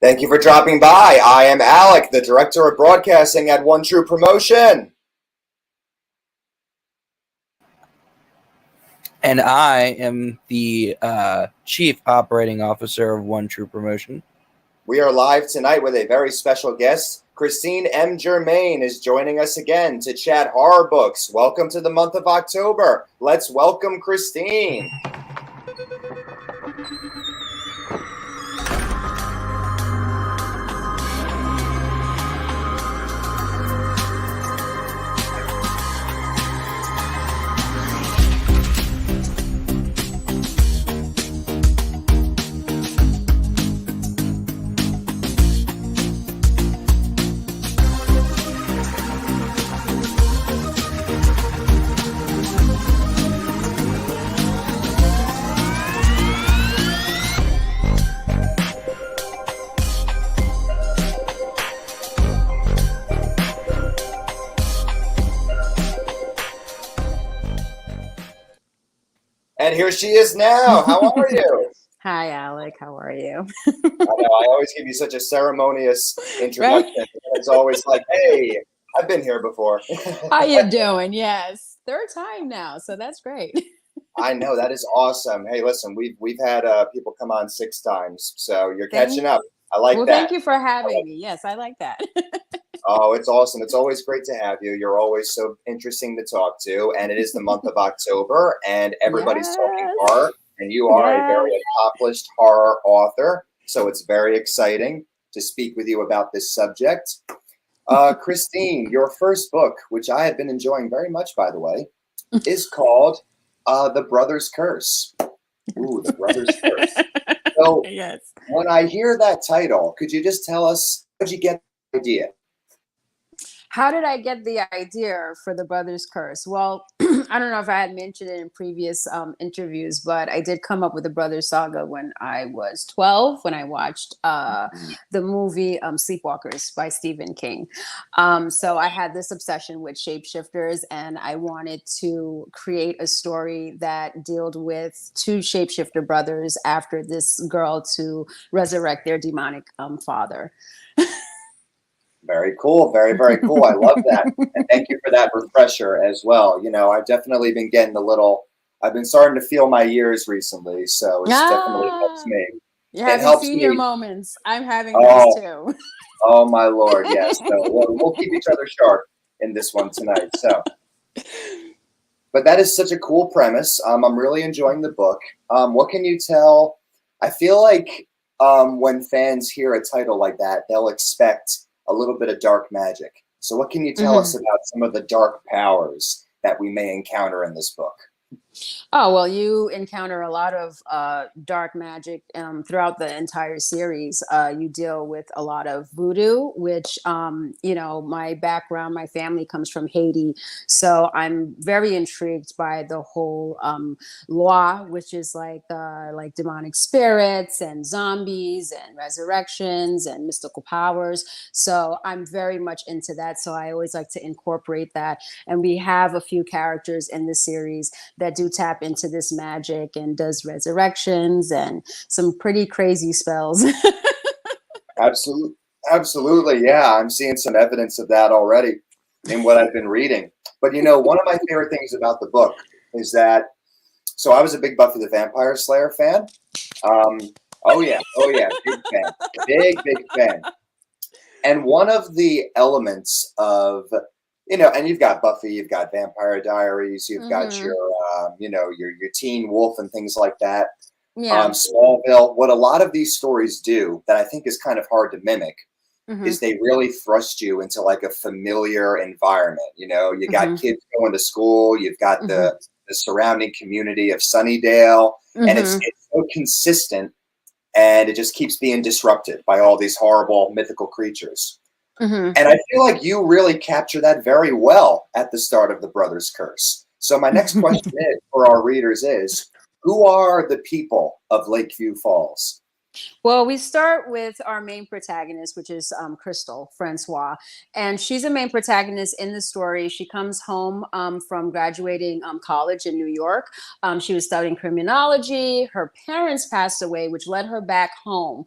Thank you for dropping by. I am Alec, the Director of Broadcasting at One True Promotion. And I am the Chief Operating Officer of One True Promotion. We are live tonight with a very special guest. Christine M. Germaine is joining us again to chat horror books. Welcome to the month of October. Let's welcome Christine. And here she is now. How are you? Hi, Alec. How are you? I know, I always give you such a ceremonious introduction. Right? It's always like, hey, I've been here before. How you doing? Yes. Third time now, so that's great. I know, that is awesome. Hey, listen, we've had people come on 6 times, so you're catching up. I like that. Well, thank you for having me. Yes, I like that. Oh, it's awesome. It's always great to have you. You're always so interesting to talk to. And it is the month of October, and everybody's talking horror. And you are a very accomplished horror author. So it's very exciting to speak with you about this subject. Christine, your first book, which I have been enjoying very much, by the way, is called The Brother's Curse. Ooh, The Brother's Curse. So when I hear that title, could you just tell us, how did you get the idea? How did I get the idea for The Brother's Curse? Well, I don't know if I had mentioned it in previous interviews, but I did come up with the Brothers Saga when I was 12, when I watched the movie Sleepwalkers by Stephen King. So I had this obsession with shapeshifters, and I wanted to create a story that dealt with 2 shapeshifter brothers after this girl to resurrect their demonic father. Very cool. Very, very cool. I love that. And thank you for that refresher as well. You know, I've definitely been getting I've been starting to feel my years recently. So it's definitely helps me. You haven't seen your moments. I'm having those too. Oh, my Lord. Yes. So we'll keep each other sharp in this one tonight. So, but that is such a cool premise. I'm really enjoying the book. What can you tell? I feel like when fans hear a title like that, they'll expect a little bit of dark magic. So what can you tell us about some of the dark powers that we may encounter in this book? Oh, well, you encounter a lot of dark magic throughout the entire series. You deal with a lot of voodoo, which, you know, my background, my family comes from Haiti. So I'm very intrigued by the whole law, which is like demonic spirits and zombies and resurrections and mystical powers. So I'm very much into that. So I always like to incorporate that. And we have a few characters in the series that do tap into this magic and does resurrections and some pretty crazy spells. Absolutely. Yeah, I'm seeing some evidence of that already in what I've been reading. But you know, one of my favorite things about the book is that, so I was a big Buffy the Vampire Slayer fan. Oh yeah, big fan. And one of the elements of, you know, and you've got Buffy, you've got Vampire Diaries, you've got your, you know, your Teen Wolf and things like that. Yeah. Smallville. What a lot of these stories do that I think is kind of hard to mimic is they really thrust you into like a familiar environment. You know, you got kids going to school, you've got the surrounding community of Sunnydale, and it's so consistent, and it just keeps being disrupted by all these horrible mythical creatures. And I feel like you really capture that very well at the start of The Brother's Curse. So my next question for our readers is, who are the people of Lakeview Falls? Well, we start with our main protagonist, which is Crystal Francois, and she's a main protagonist in the story. She comes home from graduating college in New York. She was studying criminology. Her parents passed away, which led her back home.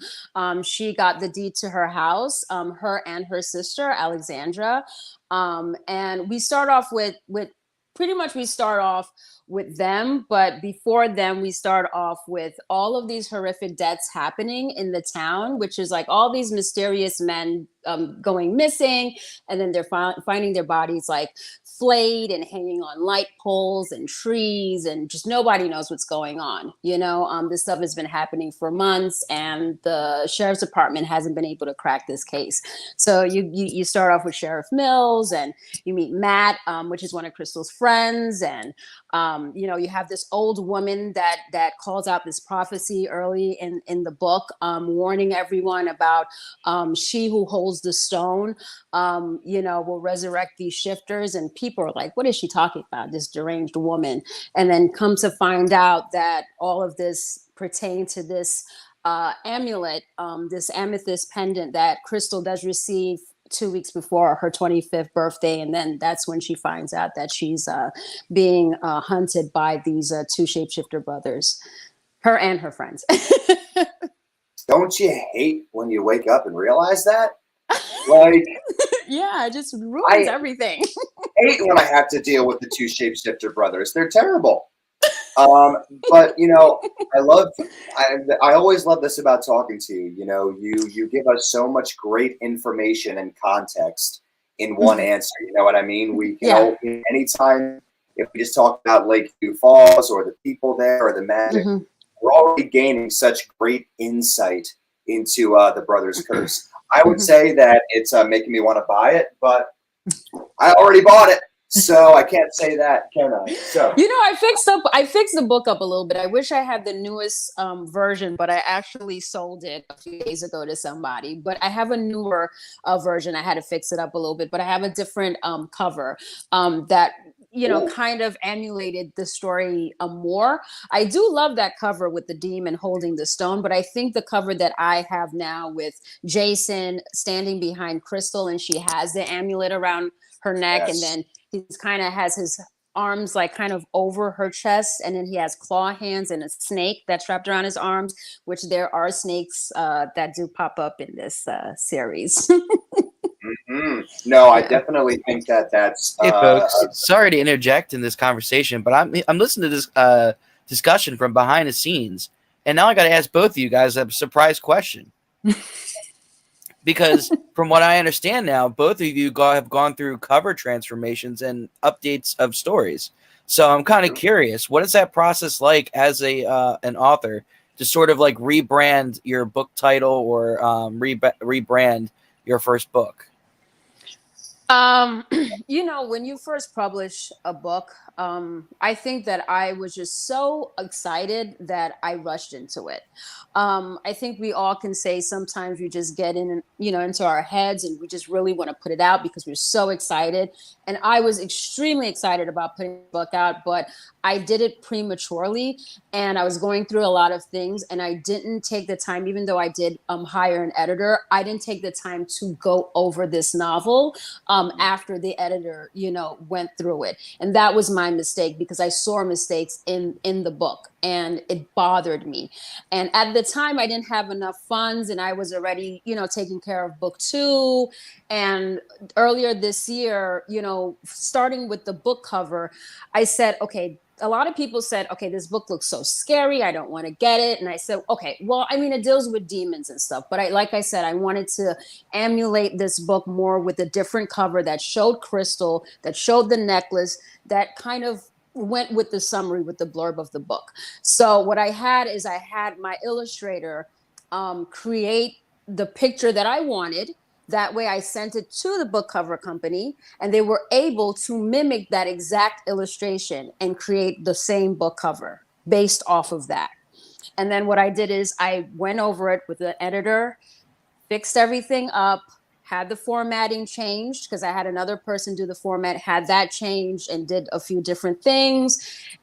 She got the deed to her house, her and her sister Alexandra, and we start off with pretty much we start off with them. But before them, we start off with all of these horrific deaths happening in the town, which is like all these mysterious men going missing. And then they're finding their bodies like flayed and hanging on light poles and trees. And just nobody knows what's going on. This stuff has been happening for months, and the sheriff's department hasn't been able to crack this case. So you start off with Sheriff Mills, and you meet Matt, which is one of Crystal's friends. And you have this old woman that calls out this prophecy early in the book, warning everyone about she who holds the stone, will resurrect these shifters. And people are like, what is she talking about, this deranged woman? And then come to find out that all of this pertained to this amulet, this amethyst pendant that Crystal does receive 2 weeks before her 25th birthday. And then that's when she finds out that she's being hunted by these two shapeshifter brothers, her and her friends. Don't you hate when you wake up and realize that? Like, yeah, it just ruins everything. I hate when I have to deal with the two shapeshifter brothers. They're terrible. But I always love this about talking to you. You give us so much great information and context in one answer. You know what I mean? We can anytime, if we just talk about Lakeview Falls or the people there or the magic, we're already gaining such great insight into the Brothers Curse. I would say that it's making me want to buy it, but I already bought it. So I can't say that, can I? So I fixed the book up a little bit. I wish I had the newest version, but I actually sold it a few days ago to somebody. But I have a newer version. I had to fix it up a little bit, but I have a different cover that kind of emulated the story more. I do love that cover with the demon holding the stone, but I think the cover that I have now with Jason standing behind Crystal and she has the amulet around her neck, and then he's kind of has his arms like kind of over her chest, and then he has claw hands and a snake that's wrapped around his arms, which there are snakes that do pop up in this series. No, I definitely think that's hey folks, sorry to interject in this conversation, but I'm listening to this discussion from behind the scenes, and now I got to ask both of you guys a surprise question. Because from what I understand now, both of you have gone through cover transformations and updates of stories. So I'm kind of curious, what is that process like as an author to sort of like rebrand your book title or rebrand your first book? When you first publish a book, I think that I was just so excited that I rushed into it. I think we all can say sometimes we just get into our heads and we just really want to put it out because we're so excited. And I was extremely excited about putting the book out, but I did it prematurely and I was going through a lot of things and I didn't take the time, even though I did hire an editor, I didn't take the time to go over this novel after the editor, went through it. And that was my mistake because I saw mistakes in the book and it bothered me. And at the time I didn't have enough funds and I was already, taking care of book 2. And earlier this year, starting with the book cover, I said, okay, a lot of people said, okay, this book looks so scary, I don't want to get it. And I said, okay, well, I mean, it deals with demons and stuff. But like I said, I wanted to emulate this book more with a different cover that showed Crystal, that showed the necklace, that kind of went with the summary, with the blurb of the book. So what I had is I had my illustrator create the picture that I wanted. That way I sent it to the book cover company and they were able to mimic that exact illustration and create the same book cover based off of that. And then what I did is I went over it with the editor, fixed everything up, had the formatting changed, because I had another person do the format, had that changed and did a few different things.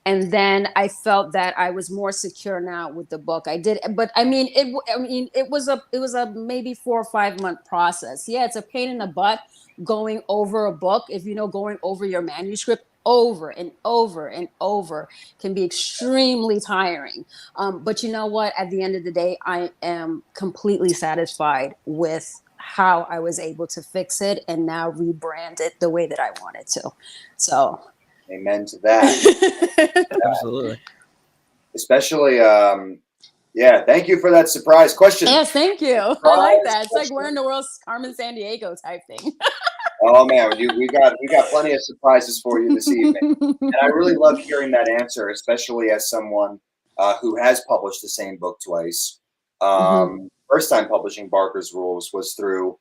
And then I felt that I was more secure now with the book. I did, but I mean, it was a maybe 4 or 5 month process. Yeah, it's a pain in the butt going over a book. If you know, going over your manuscript over and over and over can be extremely tiring. But you know what? At the end of the day, I am completely satisfied with how I was able to fix it and now rebrand it the way that I wanted to. So, amen to that. Absolutely. Especially, yeah. Thank you for that surprise question. yes, thank you. I like that. It's like we're in the world's Carmen Sandiego type thing. Oh man, we got plenty of surprises for you this evening, and I really love hearing that answer, especially as someone who has published the same book twice. First time publishing Barker's Rules was through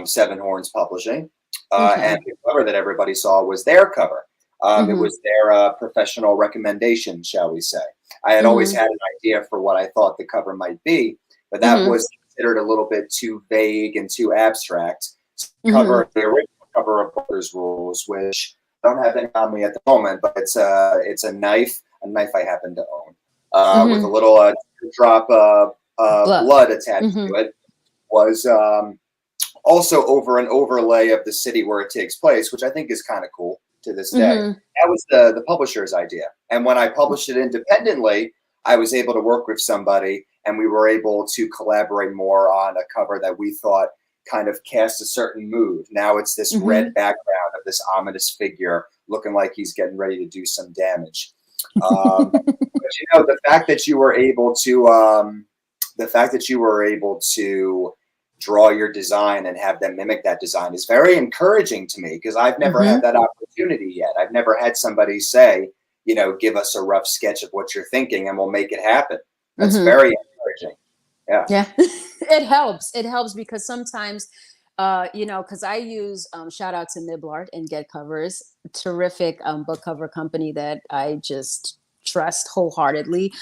Seven Horns Publishing, and the cover that everybody saw was their cover. It was their professional recommendation, shall we say. I had always had an idea for what I thought the cover might be, but that was considered a little bit too vague and too abstract. Cover the original cover of Barker's Rules, which I don't have any on me at the moment, but it's a knife I happen to own, with a little drop of blood attached to it. Was also over an overlay of the city where it takes place, which I think is kind of cool to this day. That was the publisher's idea, and when I published it independently, I was able to work with somebody, and we were able to collaborate more on a cover that we thought kind of cast a certain mood. Now it's this red background of this ominous figure looking like he's getting ready to do some damage. But you know, the fact that you were able to draw your design and have them mimic that design is very encouraging to me, because I've never had that opportunity yet. I've never had somebody say, you know, give us a rough sketch of what you're thinking and we'll make it happen. That's very encouraging. Yeah. It helps because sometimes you know, because I use shout out to Miblart and Get Covers, terrific book cover company that I just trust wholeheartedly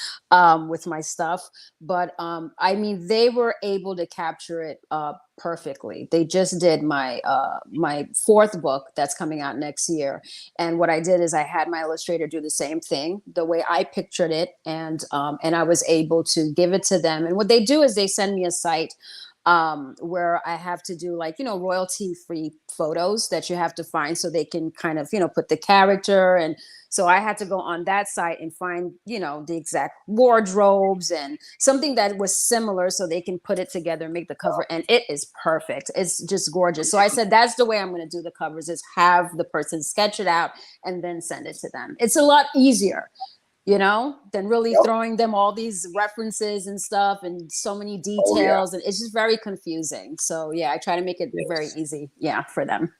with my stuff. But I mean, they were able to capture it perfectly. They just did my my fourth book that's coming out next year, and what I did is I had my illustrator do the same thing the way I pictured it, and I was able to give it to them. And what they do is they send me a site where I have to do, like, you know, royalty free photos that you have to find so they can kind of, you know, put the character. And so I had to go on that site and find, you know, the exact wardrobes and something that was similar so they can put it together and make the cover. And it is perfect. It's just gorgeous. So I said, that's the way I'm going to do the covers, is have the person sketch it out and then send it to them. It's a lot easier, you know, than really throwing them all these references and stuff and so many details. And it's just very confusing. So yeah, I try to make it very easy. Yeah. For them.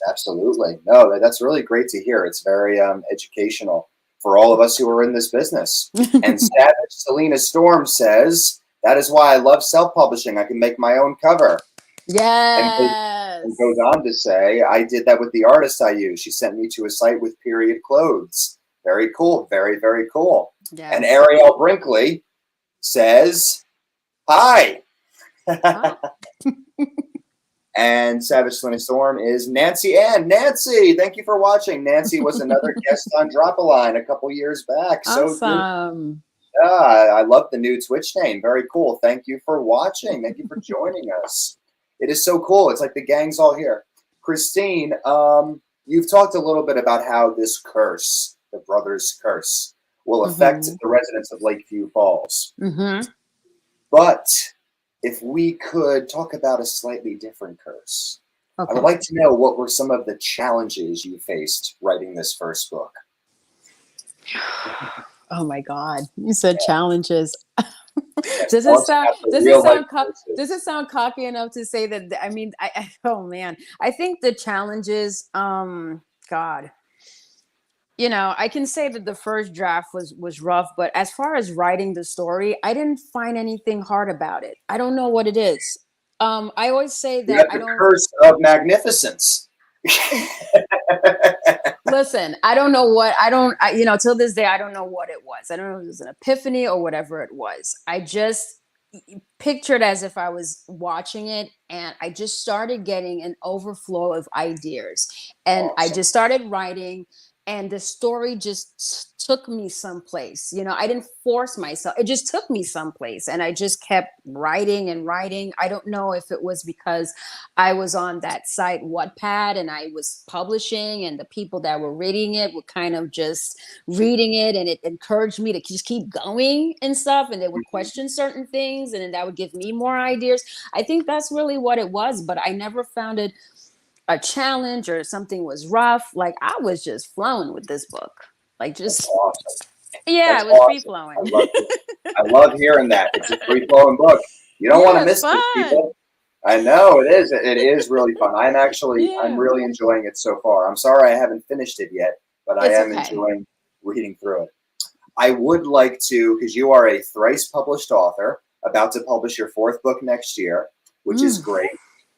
Absolutely. No, that's really great to hear. It's very educational for all of us who are in this business. And Savage Selena Storm says, that is why I love self-publishing. I can make my own cover. Yes. And goes on to say, I did that with the artist I use. She sent me to a site with period clothes. Very cool. Very, very cool. Yes. And Ariel Brinkley says, hi. And Savage Selena Storm is Nancy Ann. Nancy, thank you for watching. Nancy was another guest on Drop a Line a couple years back. Awesome. So I love the new Twitch name. Very cool. Thank you for watching. Thank you for joining us. It is so cool. It's like the gang's all here. Christine, you've talked a little bit about how this curse, the Brothers Curse, will affect the residents of Lakeview Falls. But if we could talk about a slightly different curse, I would like to know, what were some of the challenges you faced writing this first book? Oh my God, you said challenges. Does it sound cocky enough to say that? I mean, oh man, I think the challenges, God, you know, I can say that the first draft was rough, but as far as writing the story, I didn't find anything hard about it. I don't know what it is. I always say that I don't. Curse of magnificence. Listen, I don't know what you know, till this day, I don't know what it was. I don't know if it was an epiphany or whatever it was. I just pictured as if I was watching it, and I just started getting an overflow of ideas. And I Awesome. just started writing, and the story just took me someplace. You know, I didn't force myself. It just took me someplace, and I just kept writing and writing. I don't know if it was because I was on that site Wattpad and I was publishing, and the people that were reading it were kind of just reading it, and it encouraged me to just keep going and stuff, and they would Mhm. question certain things, and then that would give me more ideas. I think that's really what it was, but I never found it a challenge or something was rough. Like, I was just flowing with this book, like, That's just, awesome. yeah, That's it was free awesome. I flowing. love it. I love hearing that. It's a free flowing book. You don't want to Yeah, it's miss this, fun. people. I know it is. It is really fun. I'm Yeah, really enjoying it so far. I'm sorry I haven't finished it yet, but I it's am okay. enjoying reading through it. I would like to, because you are a thrice published author, about to publish your fourth book next year, which is Mm. great.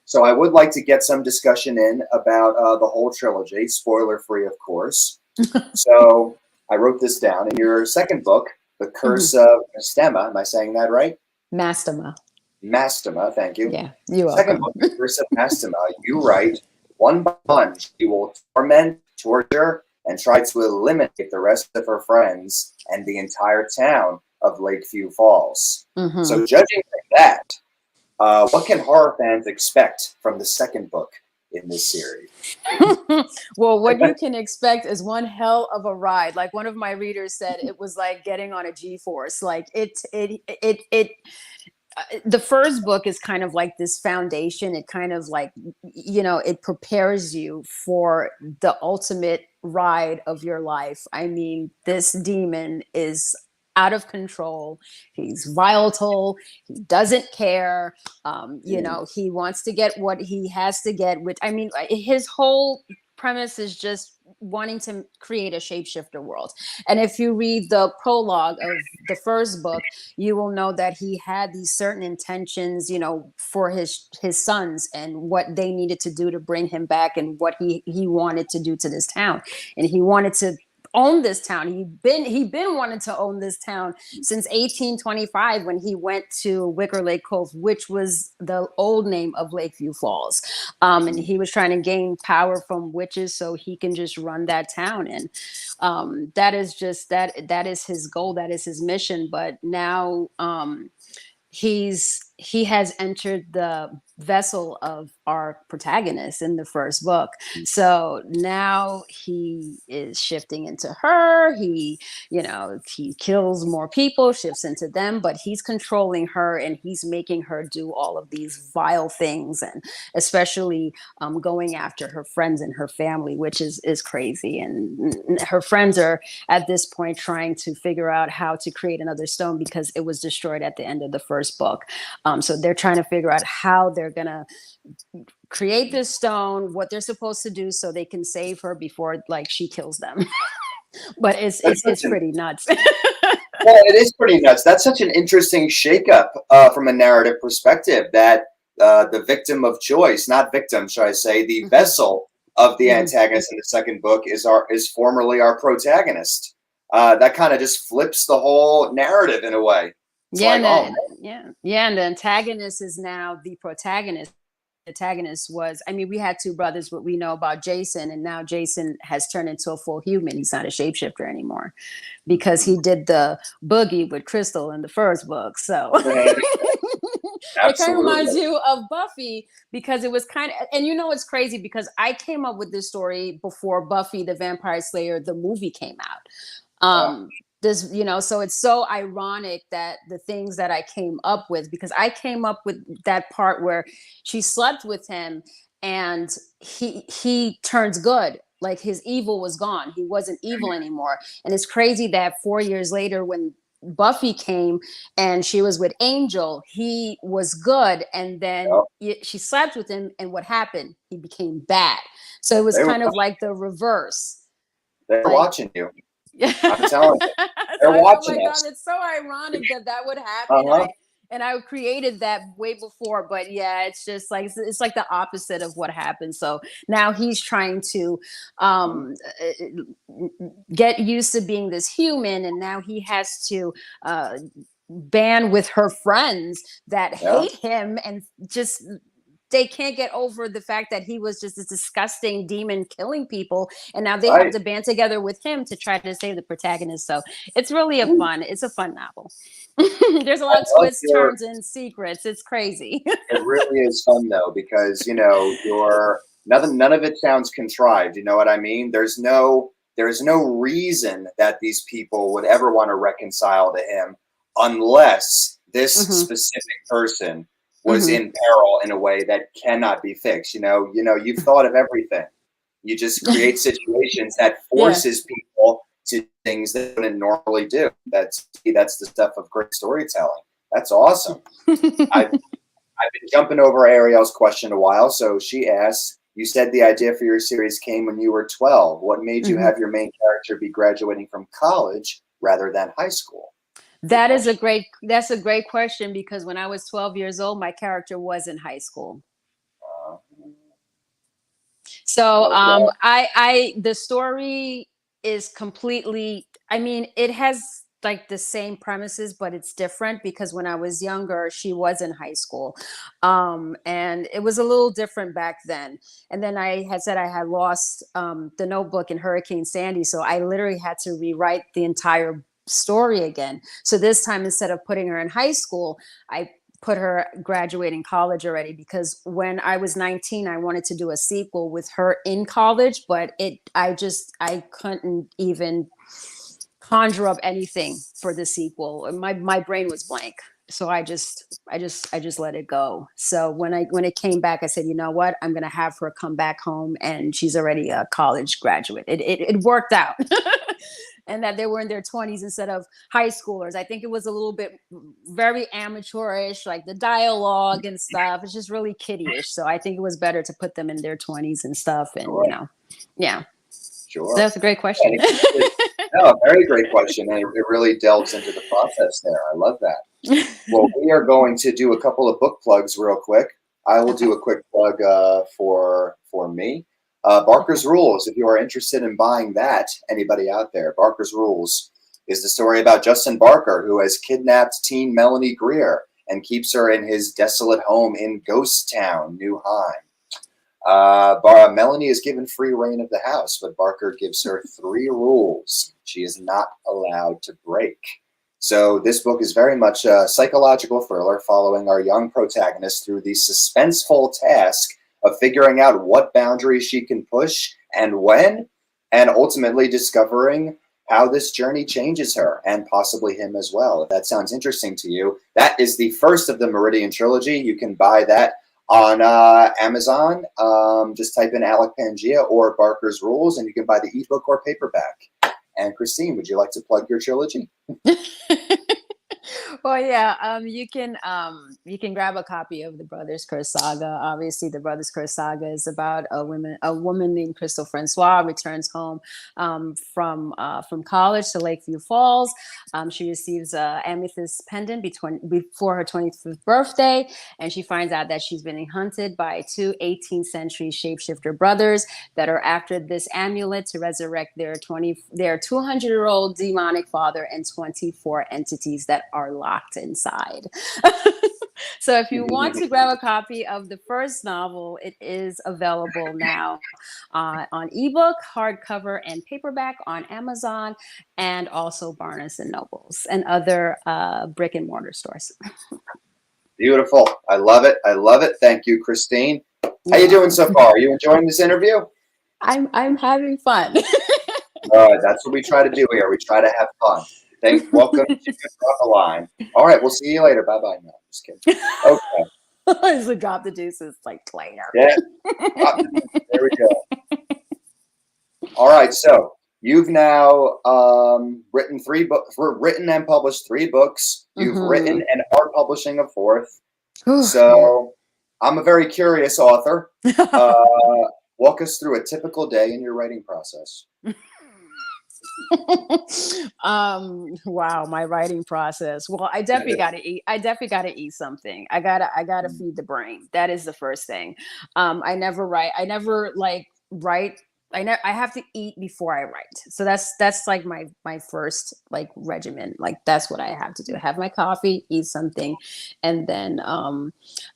So I would like to get some discussion in about the whole trilogy, spoiler free, of course. So I wrote this down. In your second book, The Curse Mhm. of Mastema, am I saying that right? Mastema. Mastema, thank you. Yeah, you're Second welcome. book, The Curse of Mastema, you write, one by one, she will torment, torture, and try to eliminate the rest of her friends and the entire town of Lakeview Falls. Hmm. So, judging from that, what can horror fans expect from the second book in this series? Well, what you can expect is one hell of a ride. Like, one of my readers said, it was like getting on a G-force. Like, the first book is kind of like this foundation. It kind of like, it prepares you for the ultimate ride of your life. I mean, this demon is out of control. He's volatile. He doesn't care. He wants to get what he has to get, which, I mean, his whole premise is just wanting to create a shapeshifter world. And if you read the prologue of the first book, you will know that he had these certain intentions, for his sons, and what they needed to do to bring him back, and what he wanted to do to this town. And he wanted to own this town. He been wanting to own this town since 1825, when he went to Wicker Lake Cove, which was the old name of Lakeview Falls. And he was trying to gain power from witches so he can just run that town. And that is just that is his goal, that is his mission. But now, he has entered the vessel of our protagonist in the first book. So now he is shifting into her. He kills more people, shifts into them, but he's controlling her, and he's making her do all of these vile things, and especially going after her friends and her family, which is crazy. And her friends are at this point trying to figure out how to create another stone, because it was destroyed at the end of the first book. So they're trying to figure out how they're gonna create this stone, what they're supposed to do, so they can save her before, like, she kills them. But it's That's it's such it's an pretty nuts. Well, it is pretty nuts. That's such an interesting shakeup from a narrative perspective. That the victim of choice, not victim, should I say, the Hmm. vessel of the Hmm. antagonist in the second book is formerly our protagonist. That kind of just flips the whole narrative in a way. It's Yeah, like, and oh man, and the antagonist is now the protagonist. Antagonist was, I mean, we had two brothers, but we know about Jason, and now Jason has turned into a full human. He's not a shapeshifter anymore, because he did the boogie with Crystal in the first book. So it kind of reminds absolutely. you of Buffy, because it was kind of, and it's crazy, because I came up with this story before Buffy the Vampire Slayer, the movie, came out. Uh, So it's so ironic that the things that I came up with, because I came up with that part where she slept with him, and he turns good. Like, his evil was gone. He wasn't evil anymore. And it's crazy that 4 years later, when Buffy came and she was with Angel, he was good, and then no, she slept with him, and what happened? He became bad. So it was they were kind of like the reverse. they're Like, watching you. yeah. I'm telling you, So they're oh watching my god, us. it's so ironic that that would Uh happen. huh. I created that way before, but yeah, it's just like, it's like the opposite of what happened. So now he's trying to um get used to being this human, and now he has to band with her friends that Yeah. hate him and just they can't get over the fact that he was just a disgusting demon killing people, and now they have Right. to band together with him to try to save the protagonist. So it's a fun novel. There's a I lot of love twists, your. turns, and secrets. It's crazy. It really is fun though, because you're nothing. None of it sounds contrived. You know what I mean? There's no reason that these people would ever want to reconcile to him unless this Hmm. specific person was Hmm. in peril in a way that cannot be fixed. You've thought of everything. You just create situations that Yeah. forces people to do things they wouldn't normally do. That's the stuff of great storytelling. That's awesome. I've I've been jumping over Ariel's question a while. So she asks, you said the idea for your series came when you were 12. What made you Hmm. have your main character be graduating from college rather than high school? Good That's question. a great question, because when I was 12 years old, my character was in high school. Uh, So love that. the story is completely, I mean, it has like the same premises, but it's different because when I was younger, she was in high school. And it was a little different back then. And then I had said I had lost the notebook in Hurricane Sandy. So I literally had to rewrite the entire story again. So this time, instead of putting her in high school, I put her graduating college already, because when I was 19, I wanted to do a sequel with her in college, but I couldn't even conjure up anything for the sequel. My brain was blank. So I just let it go. So when it came back, I said, you know what? I'm gonna have her come back home, and she's already a college graduate. It worked out. And that they were in their 20s instead of high schoolers. I think it was a little bit very amateurish, like the dialogue and stuff. It's just really kiddyish. So I think it was better to put them in their 20s and stuff. And Sure. yeah. So Sure. that's a great And question. no, very great question. And it really delves into the process there. I love that. Well, we are going to do a couple of book plugs real quick. I will do Okay. a quick plug for me. Okay. Barker's Rules. If you are interested in buying that, anybody out there, Barker's Rules is the story about Justin Barker, who has kidnapped teen Melanie Greer and keeps her in his desolate home in Ghost Town, New Haven. Melanie is given free reign of the house, but Barker gives her 3 rules she is not allowed to break. So this book is very much a psychological thriller following our young protagonist through the suspenseful task of figuring out what boundaries she can push and when, and ultimately discovering how this journey changes her and possibly him as well. If that sounds interesting to you, that is the first of the Meridian trilogy. You can buy that on Amazon. Just type in Alec Pangea or Barker's Rules, and you can buy the ebook or paperback. And Christine, would you like to plug your trilogy? Well, yeah, you can grab a copy of the Brothers Curse Saga. Obviously, the Brothers Curse Saga is about a woman named Crystal Francois returns home from college to Lakeview Falls. She receives a amethyst pendant before her 25th birthday, and she finds out that she's being hunted by two 18th century shapeshifter brothers that are after this amulet to resurrect their 200-year-old demonic father and 24 entities that are locked inside. So if you want to grab a copy of the first novel, it is available now on ebook, hardcover, and paperback on Amazon, and also Barnes and Nobles and other brick and mortar stores. Beautiful. I love it. I love it. Thank you, Christine. How You're you doing so welcome. far? Are you enjoying this interview? I'm having fun. That's what we try to do here. We try to have fun. Welcome to Drop a Line. All right, we'll see you later. Bye bye. No, just kidding. Okay. So drop the deuces like later. Yeah. There we go. All right. So you've now written written and published 3 books. You've written Hmm. and are publishing a 4th. Yeah. So I'm a very curious author. Uh, Walk us through a typical day in your writing process. Wow, my writing process. Well, I definitely gotta eat something. I gotta feed the brain. That is the first thing. I never write like write I have to eat before I write. So that's like my first like regimen. Like that's what I have to do. Have my coffee, eat something, and then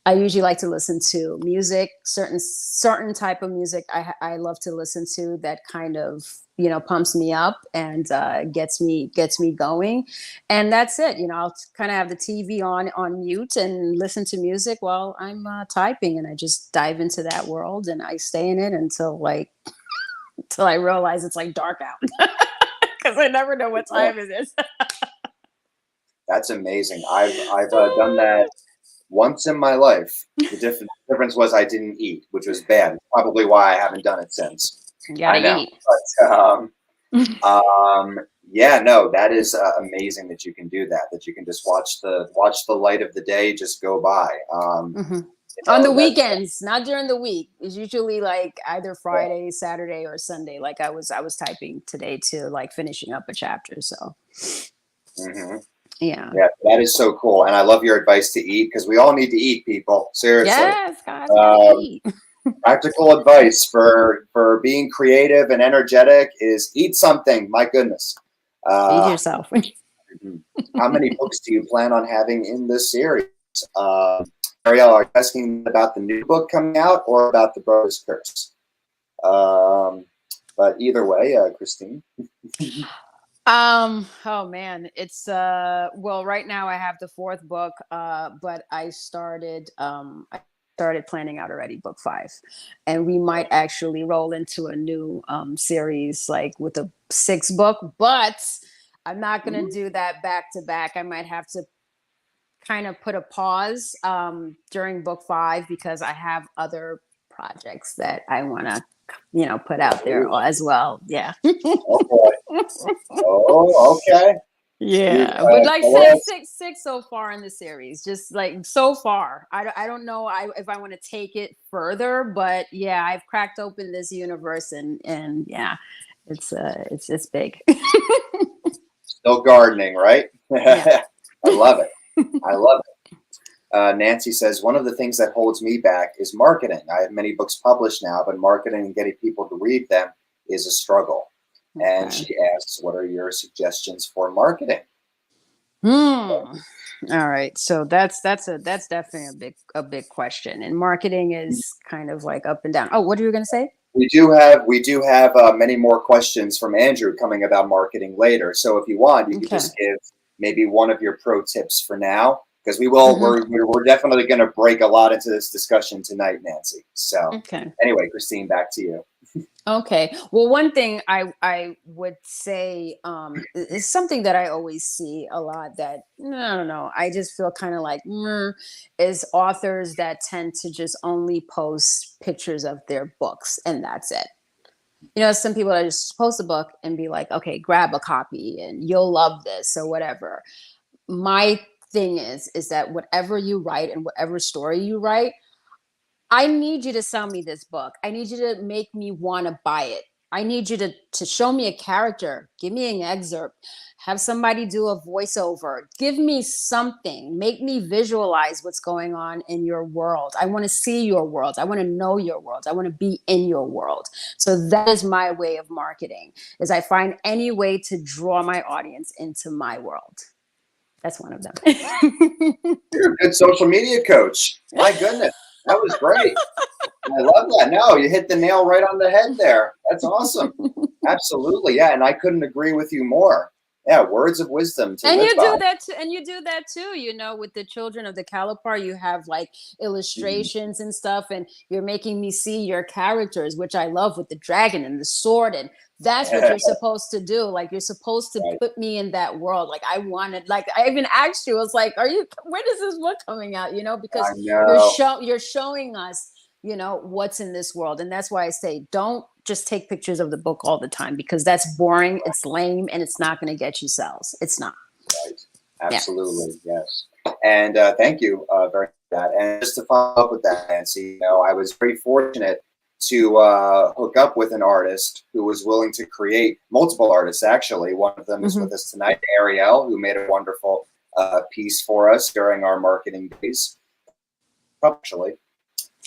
I usually like to listen to music, certain type of music I love to listen to that kind of, you know, pumps me up and gets me going. And that's it. You know, I'll kind of have the TV on mute and listen to music while I'm typing, and I just dive into that world and I stay in it until like till I realize it's like dark out because I never know what time it is. That's amazing. I've done that once in my life. The difference was I didn't eat, which was bad. Probably why I haven't done it since. You gotta I know. eat. But yeah, no, that is amazing that you can do that. That you can just watch the light of the day just go by. Mm-hmm. You On the know, weekends, not during the week. It's usually like either Friday, Saturday, or Sunday. Like I was typing today to like finishing up a chapter. So mhm. yeah. Yeah, that is so cool. And I love your advice to eat because we all need to eat, people. Seriously. Yes, guys, gotta eat. Practical advice for being creative and energetic is eat something. My goodness. Feed Uh, yourself. how many books do you plan on having in this series? Ariel, are you asking about the new book coming out or about the Brothers Curse? But either way, Christine. Oh man, it's well, right now I have the fourth book, but I started planning out already book five, and we might actually roll into a new series like with a sixth book, but I'm not gonna do that back to back. I might have to kind of put a pause during book five because I have other projects that I want to, you know, put out there as well. Yeah. Oh boy. Oh, okay. You, Yeah, but like tell us. six so far in the series, just like so far. I don't know if I want to take it further, but yeah, I've cracked open this universe and yeah, it's big. Still gardening, right? Yeah. I love it. I love it. Nancy says, one of the things that holds me back is marketing. I have many books published now, but marketing and getting people to read them is a struggle. And Okay. she asks, what are your suggestions for marketing? Hmm. All right. So that's definitely a big question. And marketing is kind of like up and down. Oh, what are you gonna say? We do have many more questions from Andrew coming about marketing later. So if you want, you could Okay. just give maybe one of your pro tips for now, because we will Hmm. we're definitely going to break a lot into this discussion tonight, Nancy. So Okay. anyway, Christine, back to you. Okay. Well, one thing I would say is something that I always see a lot that I don't know. I just feel kind of like is authors that tend to just only post pictures of their books and that's it. You know, some people that just post a book and be like, okay, grab a copy and you'll love this or whatever. My thing is that whatever you write and whatever story you write, I need you to sell me this book. I need you to make me want to buy it. I need you to show me a character, give me an excerpt, have somebody do a voiceover, give me something, make me visualize what's going on in your world. I want to see your world. I want to know your world. I want to be in your world. So that is my way of marketing. Is I find any way to draw my audience into my world. That's one of them. You're a good social media coach. My goodness, that was great. I love that. No, you hit the nail right on the head there. That's awesome. Absolutely, yeah. And I couldn't agree with you more. Yeah, words of wisdom to And live you by. do that too, and you do that too, you know, with the children of the Calipar, you have like Mhm. illustrations and stuff, and you're making me see your characters, which I love with the dragon and the sword. And that's what you're supposed to do. Like you're supposed to Right. put me in that world. Like I wanted, like I even asked you, I was like, are you when is this book coming out? You know, I because know. you're showing us, you know, what's in this world. And that's why I say don't just take pictures of the book all the time because that's boring, it's lame, and it's not going to get you sales. It's not. Right. Yeah. Absolutely. Yes. And thank you very much for that. And just to follow up with that, Nancy, you know, I was very fortunate to hook up with an artist who was willing to create multiple artists, actually. One of them is Hmm. with us tonight, Ariel, who made a wonderful piece for us during our marketing days. Actually,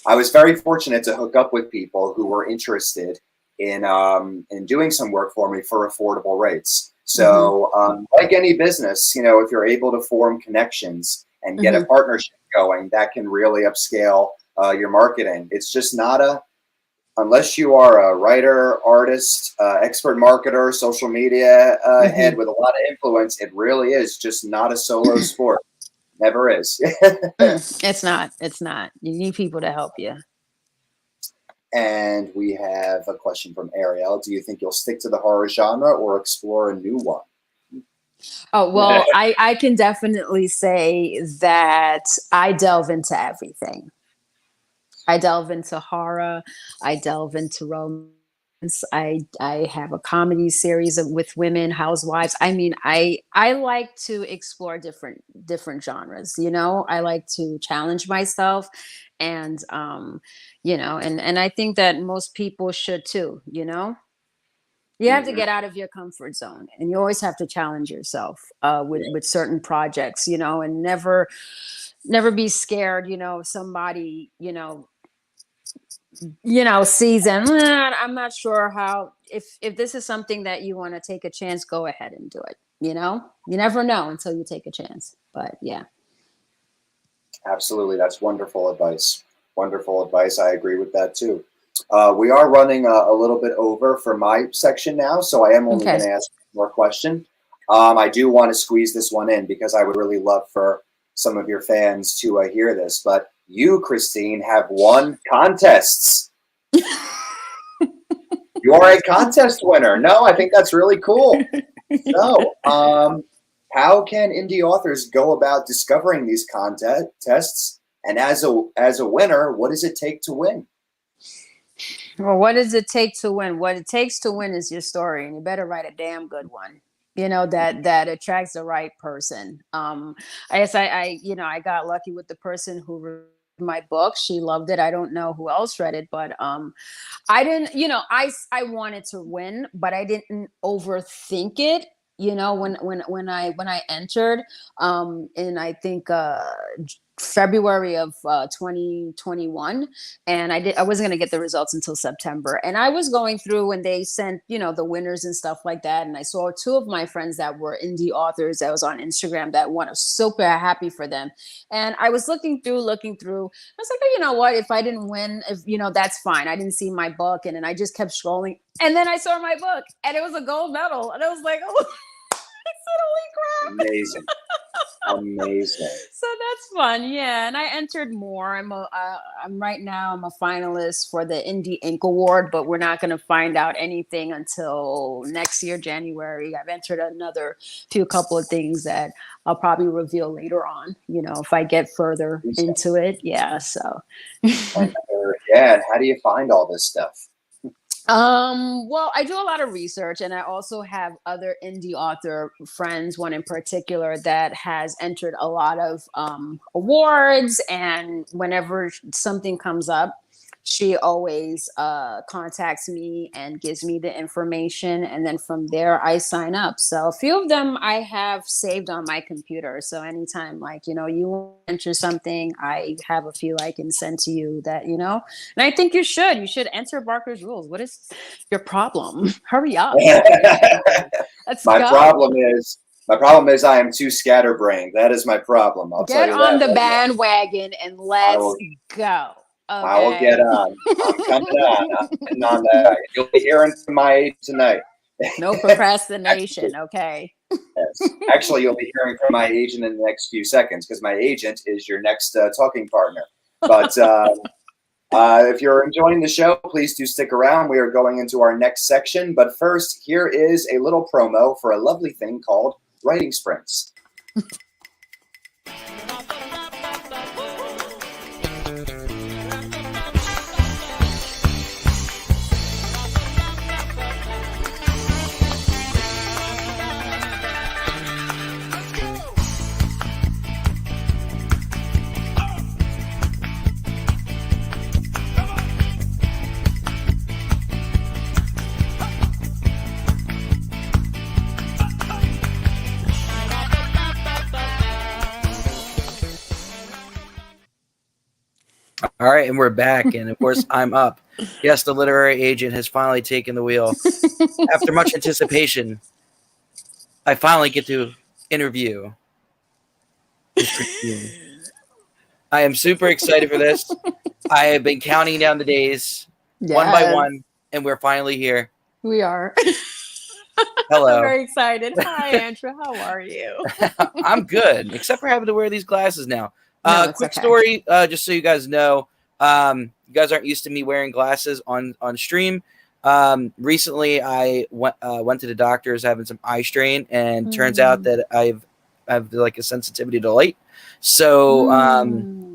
I was very fortunate to hook up with people who were interested in doing some work for me for affordable rates. So, like any business, if you're able to form connections and get a partnership going, that can really upscale your marketing. It's just not unless you are a writer, artist, expert marketer, social media head with a lot of influence, it really is just not a solo sport. Never is. It's not. It's not. You need people to help you. And we have a question from Ariel. Do you think you'll stick to the horror genre or explore a new one? Oh, well, I can definitely say that I delve into everything. I delve into horror. I delve into romance. I have a comedy series with women housewives. I mean, I like to explore different genres. I like to challenge myself, and and I think that most people should too. You have to get out of your comfort zone, and you always have to challenge yourself with certain projects. And never be scared. If somebody sees and I'm not sure how, if this is something that you want to take a chance, go ahead and do it. You never know until you take a chance. But yeah. Absolutely. That's wonderful advice. Wonderful advice. I agree with that too. We are running a little bit over for my section now, so I am only going to ask one more question. I do want to squeeze this one in because I would really love for some of your fans to hear this, but you, Christine, have won contests. You're a contest winner. No, I think that's really cool. So, how can indie authors go about discovering these contests? And as a winner, what does it take to win? Well, what does it take to win? What it takes to win is your story, and you better write a damn good one. That attracts the right person. I guess I got lucky with the person who read my book. She loved it. I don't know who else read it, but I didn't. I wanted to win, but I didn't overthink it. When I entered, in I think February of 2021, and I wasn't going to get the results until September, and I was going through when they sent the winners and stuff like that, and I saw two of my friends that were indie authors that was on Instagram that won. I was super happy for them, and I was looking through. I was like, oh, you know what? If I didn't win, that's fine. I didn't see my book, and then I just kept scrolling, and then I saw my book, and it was a gold medal, and I was like, oh. Holy crap. Amazing. So that's fun. Yeah. And I entered more. I'm right now, I'm a finalist for the Indie Ink Award, but we're not going to find out anything until next year, January. I've entered another couple of things that I'll probably reveal later on, if I get further into it. Yeah. So. Yeah. And how do you find all this stuff? Well, I do a lot of research, and I also have other indie author friends, one in particular that has entered a lot of awards, and whenever something comes up, she always contacts me and gives me the information, and then from there I sign up. So a few of them I have saved on my computer, so anytime you enter something, I have a few I can send to you that and I think you should enter Barker's Rules. What is your problem? Hurry up. Let's my go. My problem is I am too scatterbrained. That is my problem. I'll tell you that. Get on the bandwagon and let's go. Okay. I will get on. I'm coming on. I'm on that. You'll be hearing from my agent tonight. No procrastination, okay? Yes. Actually, you'll be hearing from my agent in the next few seconds because my agent is your next talking partner. But if you're enjoying the show, please do stick around. We are going into our next section. But first, here is a little promo for a lovely thing called Writing Sprints. All right, and we're back, and of course, I'm up. Yes, the literary agent has finally taken the wheel. After much anticipation, I finally get to interview Miss Christine. I am super excited for this. I have been counting down the days one by Yes, one, and we're finally here. we are. I'm Hello. very excited. Hi, Andrew. How are you? I'm good, except for having to wear these glasses now. No, it's Quick okay. story, just so you guys know. You guys aren't used to me wearing glasses on stream. Recently, I went to the doctor's having some eye strain, and turns out that I have like a sensitivity to light. So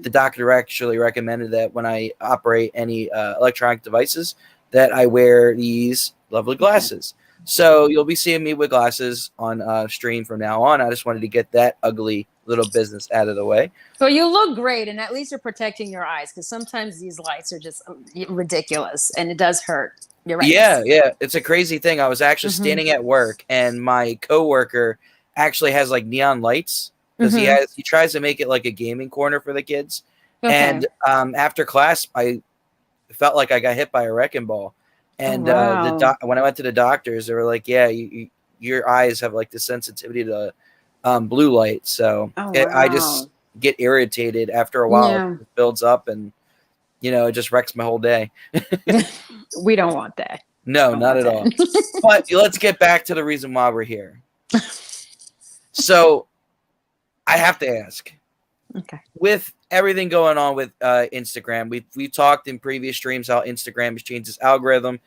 the doctor actually recommended that when I operate any electronic devices, that I wear these lovely glasses. So you'll be seeing me with glasses on stream from now on. I just wanted to get that ugly little business out of the way. So you look great, and at least you're protecting your eyes, because sometimes these lights are just ridiculous, and it does hurt your Yeah, eyes. yeah. It's a crazy thing. I was actually Mm-hmm. standing at work, and my coworker actually has like neon lights because Mm-hmm. he tries to make it like a gaming corner for the kids. Okay. And after class, I felt like I got hit by a wrecking ball. Oh, And wow. when I went to the doctors, they were like, "Yeah, your eyes have like the sensitivity to blue light, so Oh, I just wow. get irritated after a while. Yeah. It builds up, and it just wrecks my whole day." We don't want that. No, Don't not want at all. that. But let's get back to the reason why we're here. So I have to ask, Okay. with everything going on with Instagram, we've talked in previous streams how Instagram has changed its algorithm.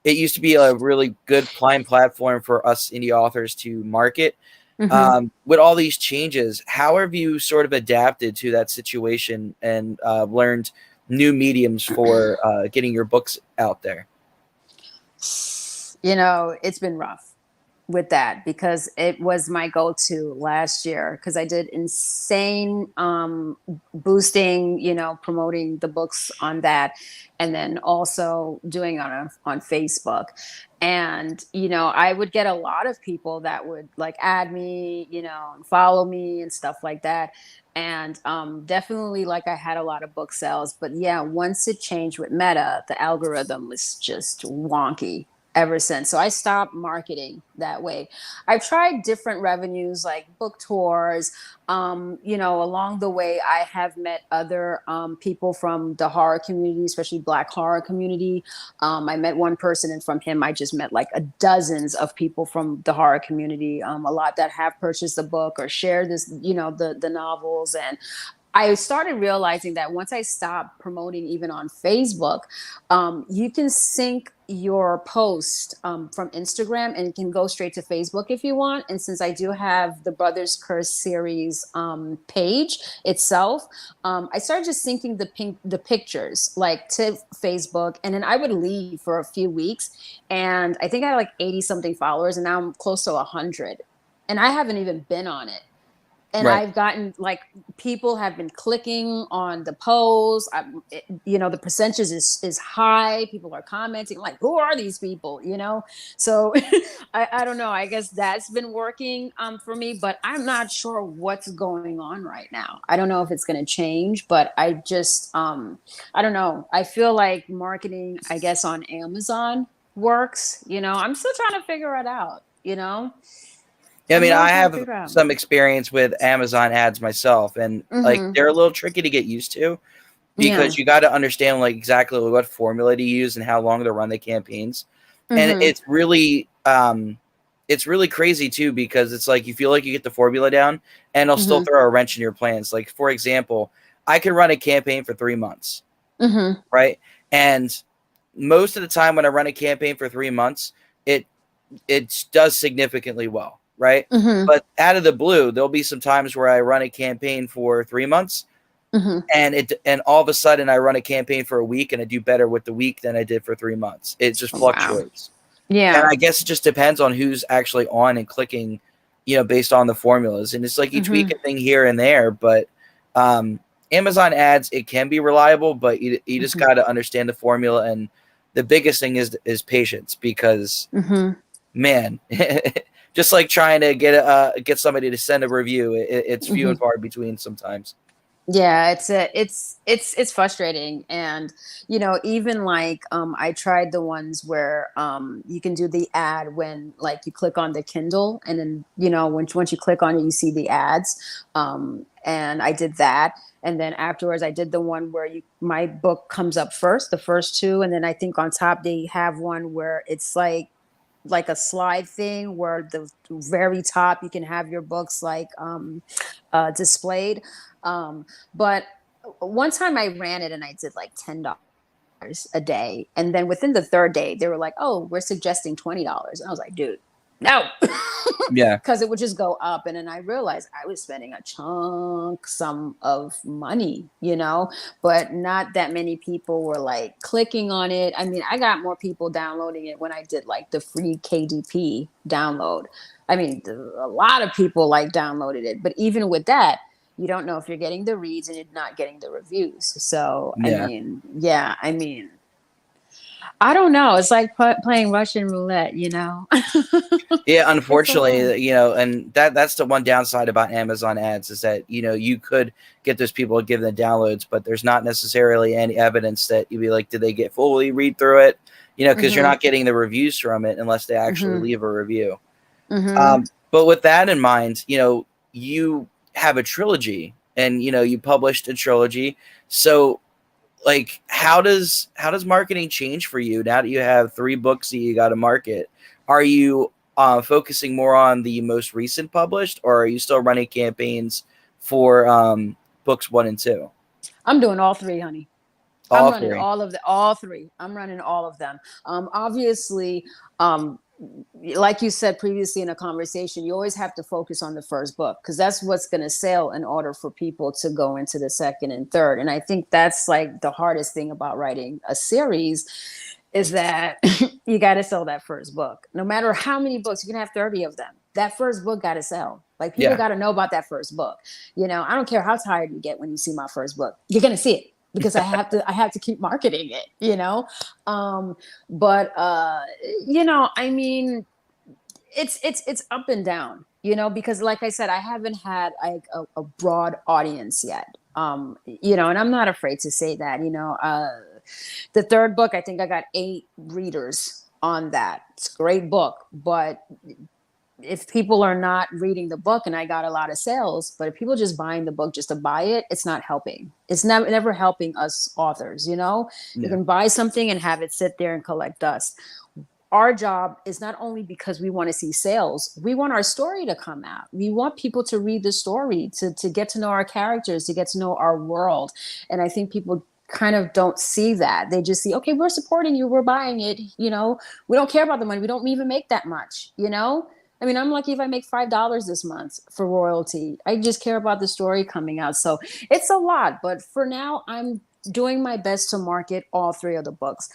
It used to be a really good prime platform for us indie authors to market. Mm-hmm. With all these changes, how have you sort of adapted to that situation and learned new mediums for getting your books out there? It's been rough with that, because it was my go-to last year, because I did insane boosting, promoting the books on that, and then also doing on Facebook. And I would get a lot of people that would like add me, and follow me and stuff like that. And definitely, like, I had a lot of book sales, but yeah, once it changed with Meta, the algorithm was just wonky ever since. So I stopped marketing that way. I've tried different revenues like book tours. Along the way, I have met other people from the horror community, especially Black horror community. I met one person, and from him, I just met like dozens of people from the horror community. A lot that have purchased the book or shared this, the novels. And I started realizing that once I stopped promoting even on Facebook, you can sync your post from Instagram, and it can go straight to Facebook if you want. And since I do have the Brothers Curse series page itself, I started just syncing the pictures like to Facebook, and then I would leave for a few weeks, and I think I had like 80 something followers, and now I'm close to 100, and I haven't even been on it. And Right. I've gotten like people have been clicking on the posts. The percentage is high. People are commenting like, "Who are these people?" So I don't know. I guess that's been working for me, but I'm not sure what's going on right now. I don't know if it's going to change, but I just I don't know. I feel like marketing, I guess, on Amazon works. I'm still trying to figure it out. Yeah, I I'm mean, really I trying to have figure out. some experience with Amazon ads myself, and like Hmm. they're a little tricky to get used to Yeah. because you got to understand like exactly what formula to use and how long to run the campaigns. And Hmm. it's really crazy too, because it's like you feel like you get the formula down and they'll still Hmm. throw a wrench in your plans. Like, for example, I can run a campaign for 3 months, Hmm. right? And most of the time when I run a campaign for 3 months, it does significantly well, right? Hmm. But out of the blue, there'll be some times where I run a campaign for 3 months, Hmm. and all of a sudden I run a campaign for a week and I do better with the week than I did for 3 months. It just Wow. fluctuates. And Yeah. I guess it just depends on who's actually on and clicking, based on the formulas. And it's like you tweak Hmm. a thing here and there, but Amazon ads, it can be reliable, but you just Hmm. got to understand the formula. And the biggest thing is patience, because Hmm. man, just like trying to get somebody to send a review, it's few Hmm. and far between sometimes. Yeah, it's frustrating. And even like I tried the ones where you can do the ad when like you click on the Kindle, and then once you click on it you see the ads. And I did that, and then afterwards I did the one where my book comes up first, the first two, and then I think on top they have one where it's like a slide thing where the very top you can have your books like displayed. But one time I ran it and I did like $10 a day, and then within the third day they were like, "Oh, we're suggesting $20." And I was like, "Dude, no," Yeah. because it would just go up. And then I realized I was spending a chunk some of money, but not that many people were like clicking on it. I mean, I got more people downloading it when I did like the free KDP download. I mean, a lot of people like downloaded it, but even with that, you don't know if you're getting the reads and you're not getting the reviews. So, I Yeah. mean, yeah, I mean, I don't know. It's like playing Russian roulette. Yeah, It's a lot. unfortunately, and that's the one downside about Amazon ads is that, you could get those people to give them downloads, but there's not necessarily any evidence that you'd be like, did they get fully read through it? Because you're Mm-hmm. not getting the reviews from it unless they actually Mm-hmm. leave a review. Mm-hmm. But with that in mind, you have a trilogy and, you published a trilogy. So like how does marketing change for you now that you have three books that you got to market? Are you focusing more on the most recent published, or are you still running campaigns for books one and two? I'm doing all three, honey. I'm All running three. all three. I'm running all of them. Obviously, um, like you said previously in a conversation, you always have to focus on the first book because that's what's going to sell in order for people to go into the second and third. And I think that's like the hardest thing about writing a series is that you got to sell that first book. No matter how many books, you can have 30 of them. That first book got to sell. Like people Yeah. got to know about that first book. I don't care how tired you get when you see my first book. You're going to see it because I have to keep marketing it. Um, but I mean, it's up and down, because like I said, I haven't had like a broad audience yet. And I'm not afraid to say that. The third book, I think I got 8 readers on that. It's a great book, but if people are not reading the book, and I got a lot of sales, but if people just buying the book just to buy it, it's not helping. It's never helping us authors. You Yeah. can buy something and have it sit there and collect dust. Our job is not only because we want to see sales, we want our story to come out. We want people to read the story, to get to know our characters, to get to know our world. And I think people kind of don't see that. They just see, okay, we're supporting you, we're buying it. We don't care about the money. We don't even make that much. I mean, I'm lucky if I make $5 this month for royalty. I just care about the story coming out. So it's a lot. But for now, I'm doing my best to market all 3 of the books.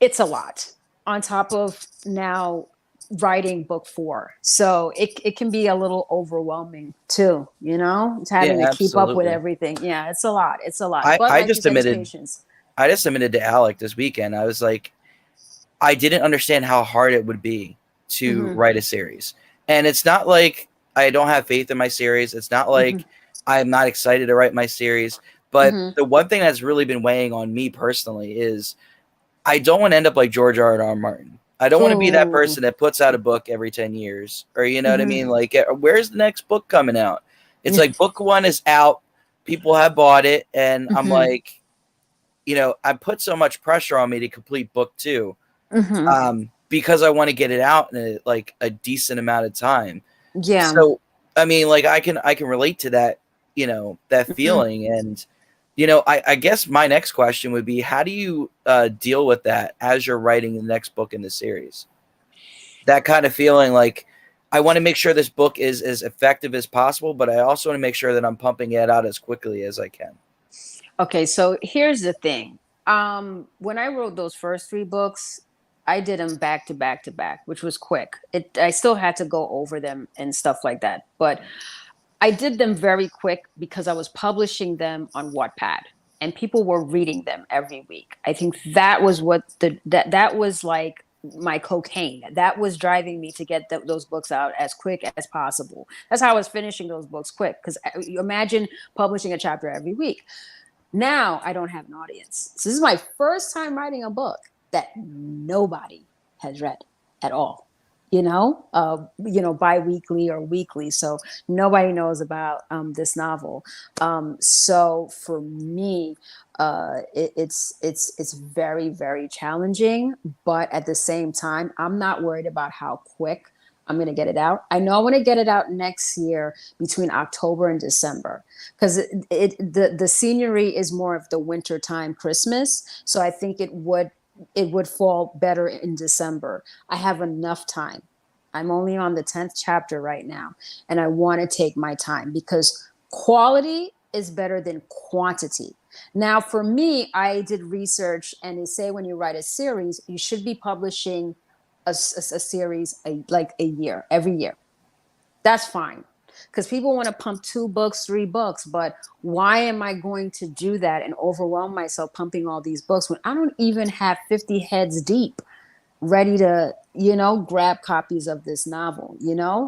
It's a lot on top of now writing book 4. So it can be a little overwhelming too, It's Yeah, having to keep up with absolutely. everything. Yeah, it's a lot. It's a lot. I But I like you just said, it's submitted patience. I just submitted to Alec this weekend. I was like, I didn't understand how hard it would be to Mm-hmm. write a series. And it's not like I don't have faith in my series. It's not Mm-hmm. like I'm not excited to write my series. But Mm-hmm. the one thing that's really been weighing on me personally is I don't want to end up like George R. Martin. I don't want to be that Ooh. person that puts out a book every 10 years, or you know what I Mm-hmm. mean? Like, where's the next book coming out? It's like book one is out, people have bought it, and I'm Mm-hmm. like, I put so much pressure on me to complete book two, Mm-hmm. because I want to get it out in like a decent amount of time. Yeah. So, I mean, like I can relate to that, that Mm-hmm. feeling. And, I guess my next question would be, how do you deal with that as you're writing the next book in the series? That kind of feeling like I want to make sure this book is as effective as possible, but I also want to make sure that I'm pumping it out as quickly as I can. Okay, so here's the thing. When I wrote those first 3 books, I did them back to back to back, which was quick. I still had to go over them and stuff like that, but I did them very quick because I was publishing them on Wattpad and people were reading them every week. I think that was what that was like my cocaine. That was driving me to get those books out as quick as possible. That's how I was finishing those books quick. Because imagine publishing a chapter every week. Now I don't have an audience. So this is my first time writing a book that nobody has read at all. Bi-weekly or weekly. So nobody knows about this novel. So for me, it's very, very challenging. But at the same time, I'm not worried about how quick I'm going to get it out. I know I want to get it out next year between October and December, because the scenery is more of the winter time, Christmas. So I think it would fall better in December. I have enough time. I'm only on the 10th chapter right now, and I want to take my time because quality is better than quantity. Now, for me, I did research, and they say when you write a series, you should be publishing a series like a year, every year. That's fine, because people want to pump 2 books, 3 books, but why am I going to do that and overwhelm myself pumping all these books when I don't even have 50 heads deep ready to, grab copies of this novel?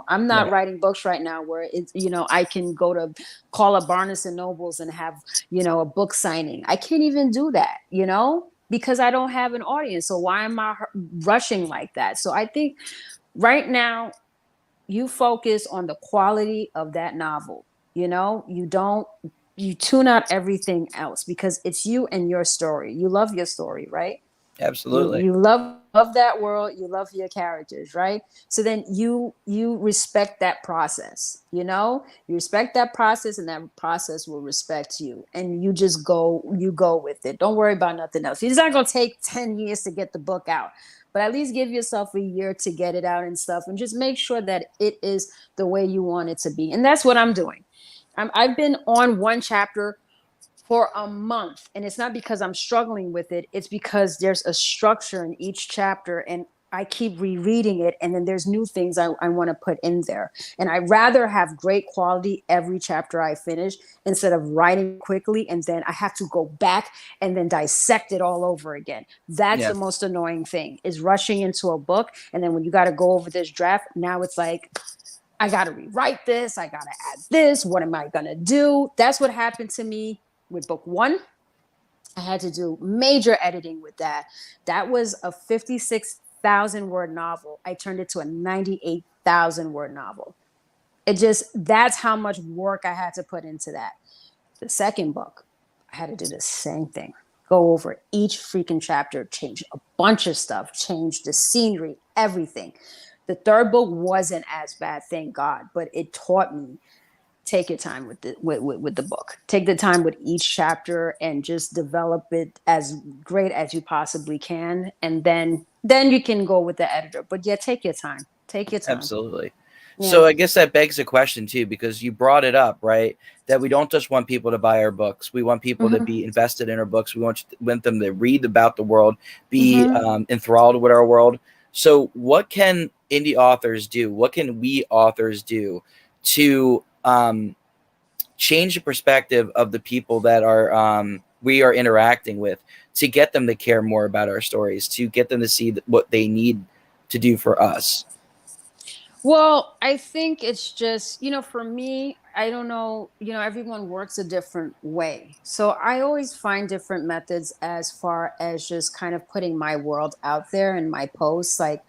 I'm not Right. writing books right now where it's, I can go to call up Barnes and Nobles and have, a book signing. I can't even do that, because I don't have an audience. So why am I rushing like that? So I think right now, you focus on the quality of that novel. You tune out everything else because it's you and your story. You love your story, right? you Absolutely. you love that world, you love your characters, right? So then you respect that process. You respect that process, and that process will respect you, and you go with it. Don't worry about nothing else. It's not going to take 10 years to get the book out, but at least give yourself a year to get it out and stuff, and just make sure that it is the way you want it to be. And that's what I'm doing. I've been on one chapter for a month, and it's not because I'm struggling with it. It's because there's a structure in each chapter, and I keep rereading it, and then there's new things I want to put in there. And I'd rather have great quality every chapter I finish, instead of writing quickly and then I have to go back and then dissect it all over again. That's Yeah. the most annoying thing, is rushing into a book, and then when you got to go over this draft, now it's like, I got to rewrite this. I got to add this. What am I going to do? That's what happened to me with book one. I had to do major editing with that. That was a 56,000 word novel. I turned it to a 98,000 word novel. That's how much work I had to put into that. The second book, I had to do the same thing. Go over each freaking chapter, change a bunch of stuff, change the scenery, everything. The third book wasn't as bad, thank God, but it taught me, take your time with the book. Take the time with each chapter and just develop it as great as you possibly can, and then you can go with the editor. But yeah, take your time. Take your time. Absolutely. Yeah. So I guess that begs a question too, because you brought it up, right? That we don't just want people to buy our books. We want people to Mm-hmm. be invested in our books. We want them to read about the world, be Mm-hmm. enthralled with our world. So what can indie authors do? What can we authors do to change the perspective of the people that are we are interacting with, to get them to care more about our stories, to get them to see what they need to do for us? Well, I think it's just, for me, I don't know, everyone works a different way. So I always find different methods as far as just kind of putting my world out there in my posts. Like,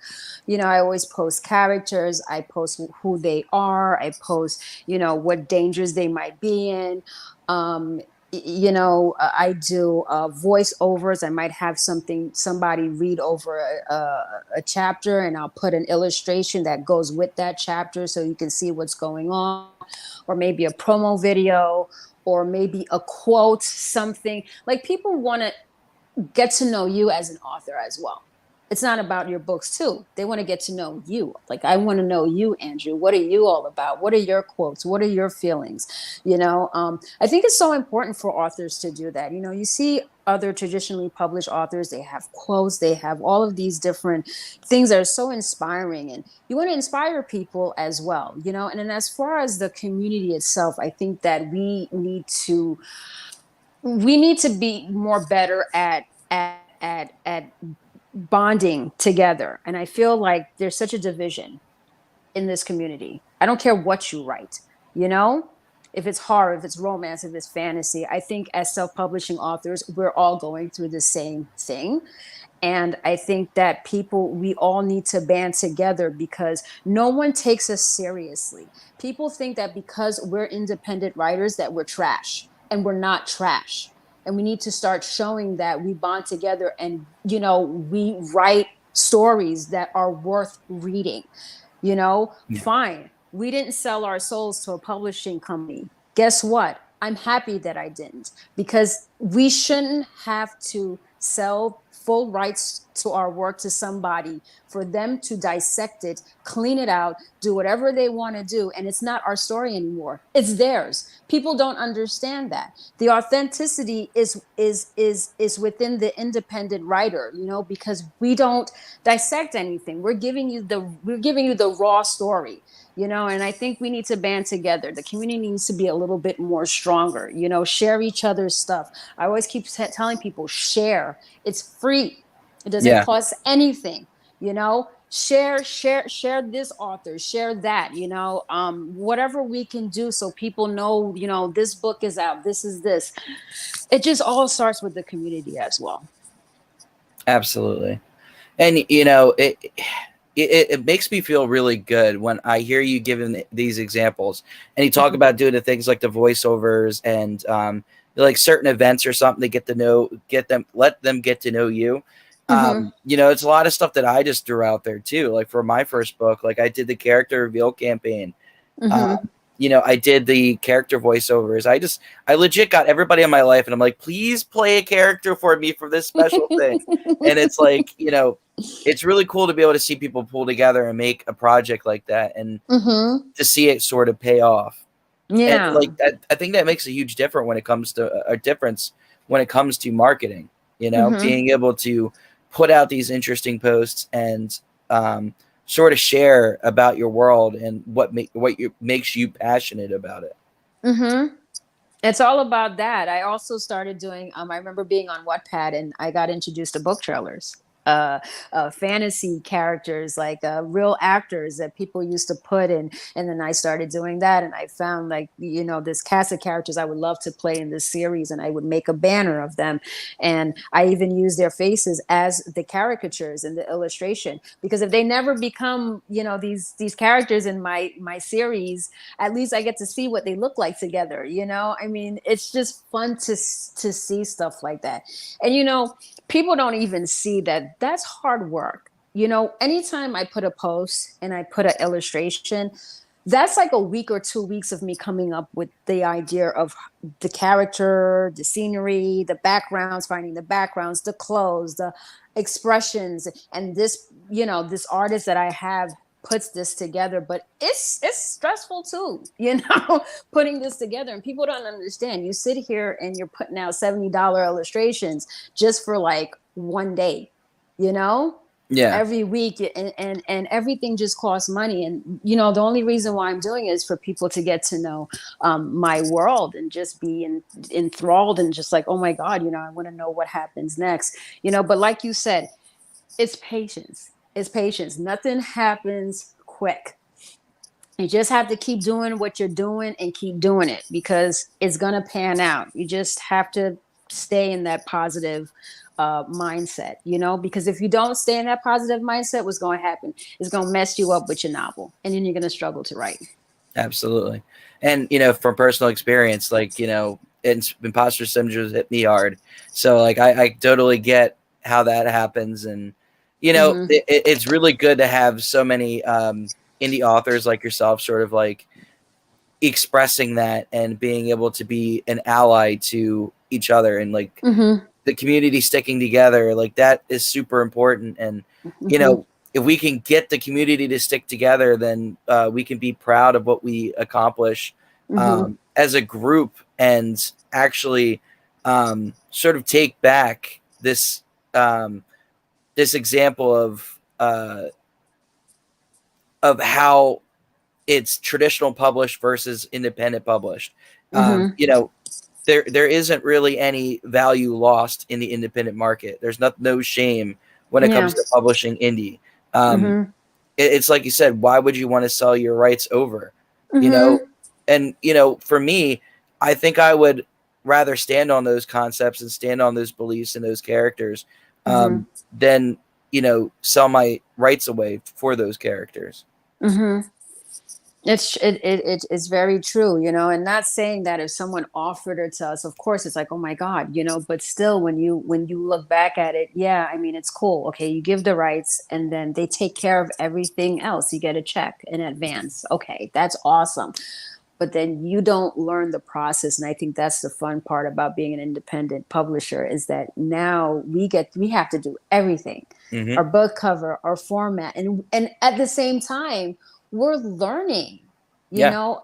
I always post characters, I post who they are, I post, what dangers they might be in. I do voiceovers. I might have somebody read over a chapter, and I'll put an illustration that goes with that chapter so you can see what's going on, or maybe a promo video, or maybe a quote, something. Like, people want to get to know you as an author as well. It's not about your books too. They want to get to know you. Like, I want to know you, Andrew. What are you all about? What are your quotes? What are your feelings? I think it's so important for authors to do that. You see other traditionally published authors, they have quotes, they have all of these different things that are so inspiring, and you want to inspire people as well. And then as far as the community itself, I think that we need to be more better at bonding together. And I feel like there's such a division in this community. I don't care what you write, you know? If it's horror, if it's romance, if it's fantasy, I think as self-publishing authors, we're all going through the same thing. And I think that we all need to band together because no one takes us seriously. People think that because we're independent writers that we're trash, and we're not trash. And we need to start showing that we bond together and, we write stories that are worth reading. Yeah. Fine. We didn't sell our souls to a publishing company. Guess what? I'm happy that I didn't, because we shouldn't have to sell full rights to our work to somebody for them to dissect it, clean it out, do whatever they want to do, and it's not our story anymore. It's theirs. People don't understand that. The authenticity is within the independent writer, because we don't dissect anything. We're giving you the raw story. And I think we need to band together. The community needs to be a little bit more stronger, share each other's stuff. I always keep telling people, share. It's free. It doesn't Yeah. cost anything, share this author, share that, whatever we can do so people know, this book is out, this is this. It just all starts with the community as well. Absolutely. And it makes me feel really good when I hear you giving these examples, and you talk about doing the things like the voiceovers and like certain events or something to let them get to know you. It's a lot of stuff that I just threw out there too. Like for my first book, like I did the character reveal campaign. I did the character voiceovers. I legit got everybody in my life, and I'm like, please play a character for me for this special thing. And it's like, it's really cool to be able to see people pull together and make a project like that, and to see it sort of pay off. Yeah. And like I think that makes a huge difference when it comes to marketing. Being able to put out these interesting posts and sort of share about your world and what makes you passionate about it. It's all about that. I also started doing, I remember being on Wattpad and I got introduced to book trailers. Fantasy characters, like real actors that people used to put in, and then I started doing that, and I found, like, this cast of characters I would love to play in this series, and I would make a banner of them, and I even use their faces as the caricatures in the illustration, because if they never become these characters in my series, at least I get to see what they look like together. I mean, it's just fun to see stuff like that. And people don't even see that that's hard work. Anytime I put a post and I put an illustration, that's like a week or 2 weeks of me coming up with the idea of the character, the scenery, the backgrounds, finding the backgrounds, the clothes, the expressions. And this artist that I have puts this together, but it's stressful too, putting this together. And people don't understand. You sit here and you're putting out $70 illustrations just for like one day, Yeah. every week, and everything just costs money. And the only reason why I'm doing it is for people to get to know my world and just be enthralled and just like, oh my God, I want to know what happens next. But like you said, it's patience. It's patience. Nothing happens quick. You just have to keep doing what you're doing and keep doing it, because it's going to pan out. You just have to stay in that positive mindset, because if you don't stay in that positive mindset, what's going to happen? It's going to mess you up with your novel, and then you're going to struggle to write. Absolutely. And, from personal experience, like, imposter syndrome hit me hard. So like, I totally get how that happens. And, it's really good to have so many indie authors like yourself sort of like expressing that and being able to be an ally to each other, and like the community sticking together. Like that is super important. And, if we can get the community to stick together, then we can be proud of what we accomplish as a group, and actually sort of take back this this example of how it's traditional published versus independent published. There isn't really any value lost in the independent market. There's no shame when it Yeah. comes to publishing indie. Mm-hmm. It's like you said, why would you want to sell your rights over? You know, Mm-hmm. and for me, I think I would rather stand on those concepts and stand on those beliefs and those characters Mm-hmm. than sell my rights away for those characters. Mm-hmm. It's very true, and not saying that if someone offered it to us, of course it's like, oh my God, but still when you look back at it, yeah, I mean, it's cool. Okay, you give the rights and then they take care of everything else. You get a check in advance. Okay, that's awesome. But then you don't learn the process, and I think that's the fun part about being an independent publisher, is that now we have to do everything, Hmm. our book cover, our format, and at the same time we're learning, you Yeah. know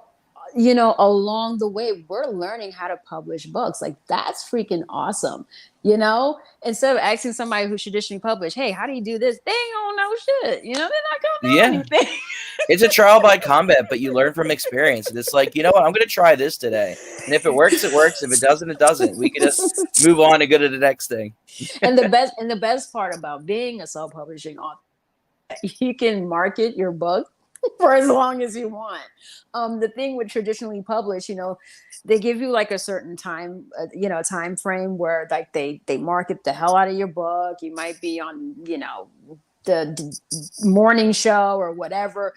along the way we're learning how to publish books. Like, that's freaking awesome. Instead of asking somebody who's traditionally published, hey, how do you do this, they ain't gonna know shit. They're not gonna know Yeah. anything. It's a trial by combat, but you learn from experience. And it's like, you know what, I'm going to try this today. And if it works, it works. If it doesn't, it doesn't. We can just move on and go to the next thing. And the best part about being a self-publishing author, you can market your book for as long as you want. The thing with traditionally published, they give you like a certain time, time frame where like they market the hell out of your book. You might be on, the morning show or whatever.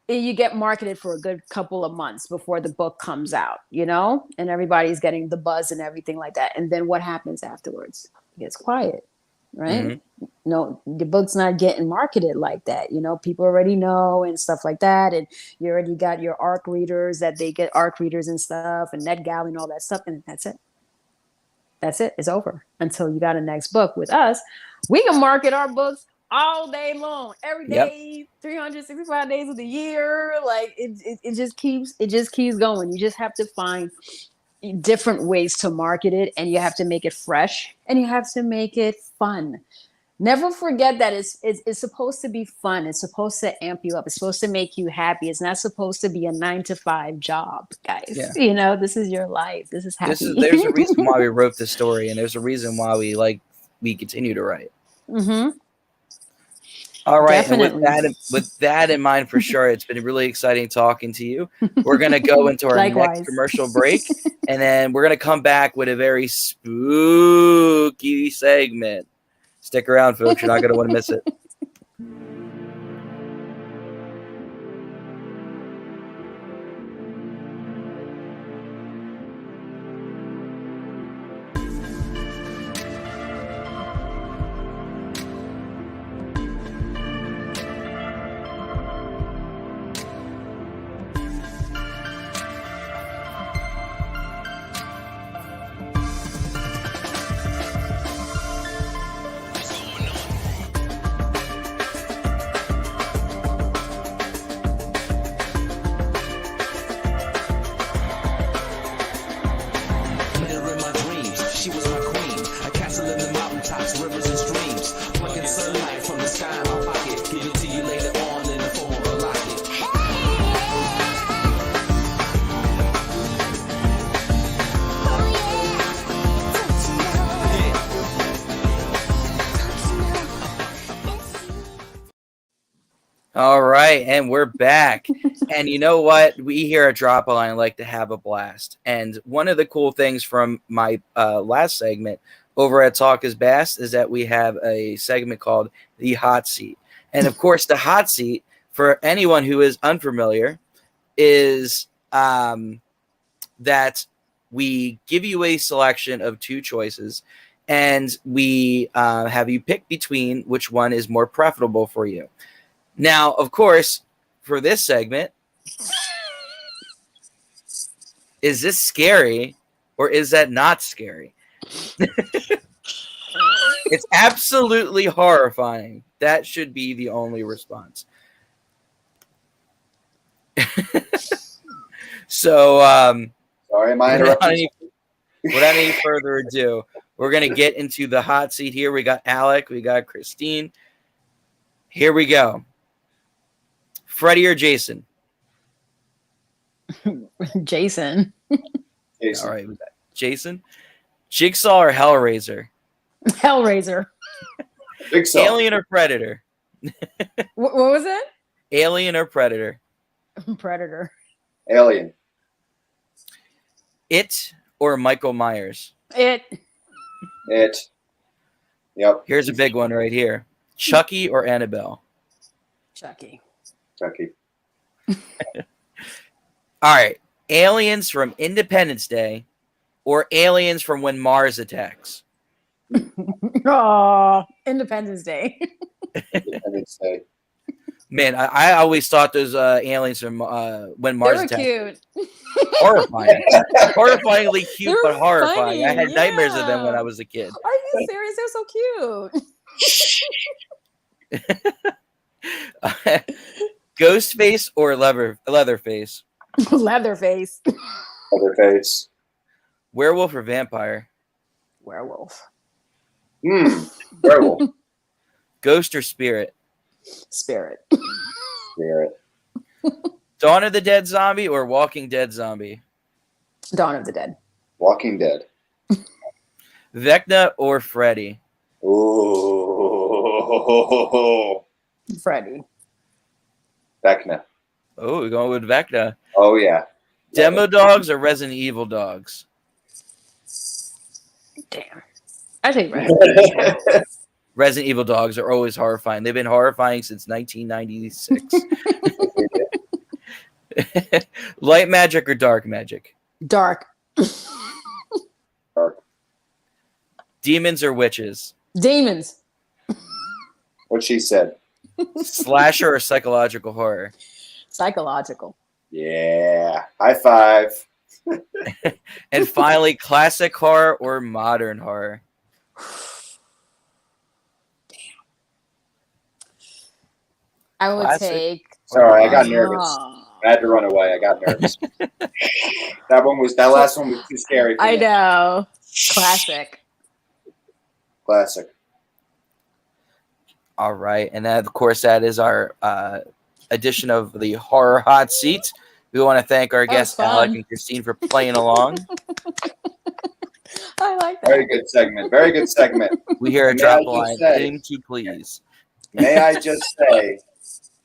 You get marketed for a good couple of months before the book comes out, and everybody's getting the buzz and everything like that. And then what happens afterwards? It gets quiet, right? Hmm. No, the book's not getting marketed like that. People already know and stuff like that. And you already got your ARC readers, that they get ARC readers and stuff, and NetGalley and all that stuff. And that's it. That's it. It's over until you got a next book. With us, we can market our books all day long, every Yep. day, 365 days of the year. Like, it just keeps going. You just have to find different ways to market it, and you have to make it fresh, and you have to make it fun. Never forget that it's supposed to be fun. It's supposed to amp you up. It's supposed to make you happy. It's not supposed to be a 9 to 5 job, guys. Yeah. This is your life. This is happy. There's a reason why we wrote this story, and there's a reason why we continue to write. Mm-hmm. All right. Definitely. And with that in mind, for sure, it's been really exciting talking to you. We're going to go into our Likewise. next commercial break, and then we're going to come back with a very spooky segment. Stick around, folks. You're not going to want to miss it. All right, and we're back. And you know what? We here at Drop a Line like to have a blast. And one of the cool things from my last segment over at Talk is Bass is that we have a segment called The Hot Seat. And of course, the hot seat, for anyone who is unfamiliar, is that we give you a selection of 2 choices, and we have you pick between which one is more preferable for you. Now, of course, for this segment, is this scary or is that not scary? It's absolutely horrifying. That should be the only response. So, sorry, am I interrupting? Without any further ado, we're going to get into the hot seat here. We got Alec, we got Christine. Here we go. Freddie or Jason? Jason. All right, we got Jason. Jigsaw or Hellraiser? Hellraiser. Big song. Alien or Predator? What was it? Alien or Predator? Predator. Alien. It or Michael Myers? It. Yep. Here's a big one right here. Chucky or Annabelle? Chucky. Chucky. All right. Aliens from Independence Day or aliens from When Mars Attacks? Oh, Independence Day. Independence Day. Man, I always thought those aliens from When They Mars were Attacks cute. horrifying. Horrifyingly cute, They but were horrifying. I funny, had nightmares of them when yeah. I was a kid. Are you serious? They're so cute. Ghostface or Leatherface? Leatherface. Leatherface. Werewolf or vampire? Werewolf. Werewolf. Ghost or spirit? Spirit. Spirit. Dawn of the Dead zombie or Walking Dead zombie? Dawn of the Dead. Walking Dead. Vecna or Freddy? Ooh. Freddy. Vecna. Oh, we're going with Vecna. Oh, yeah. Demo dogs or Resident Evil dogs? Damn. I think Resident Evil. Resident Evil dogs are always horrifying. They've been horrifying since 1996. Light magic or dark magic? Dark. Dark. Demons or witches? Demons. What she said. Slasher or psychological horror? Psychological. Yeah. High five. And finally, classic horror or modern horror? I would Classic. take. Sorry, I got nervous. I had to run away. I got nervous. that last one was too scary for I me. know. Classic. Classic. All right. And that, of course, that is our edition of the Horror Hot Seat. We want to thank our guests, Alec and Christine, for playing along. I like that. Very good segment. Very good segment. We hear a May drop I just line. say- Thing to please. May I just say,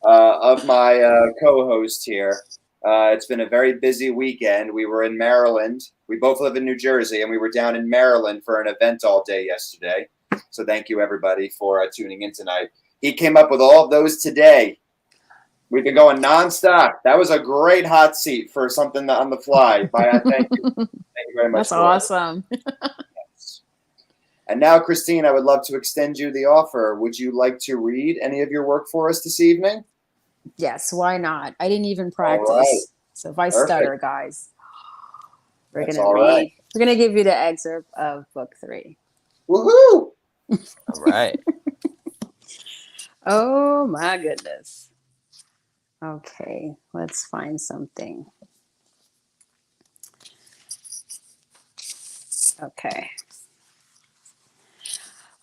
of my co-host here, it's been a very busy weekend. We were in Maryland. We both live in New Jersey, and we were down in Maryland for an event all day yesterday. So thank you, everybody, for tuning in tonight. He came up with all of those today. We've been going nonstop. That was a great hot seat for something on the fly. Thank you. Thank you very much. That's awesome. And now, Christine, I would love to extend you the offer. Would you like to read any of your work for us this evening? Yes, why not? I didn't even practice. right. So if I Perfect. stutter, guys, we're That's gonna all read. right. We're gonna give you the excerpt of book 3. Woohoo! All right. Oh my goodness. Okay, let's find something. Okay.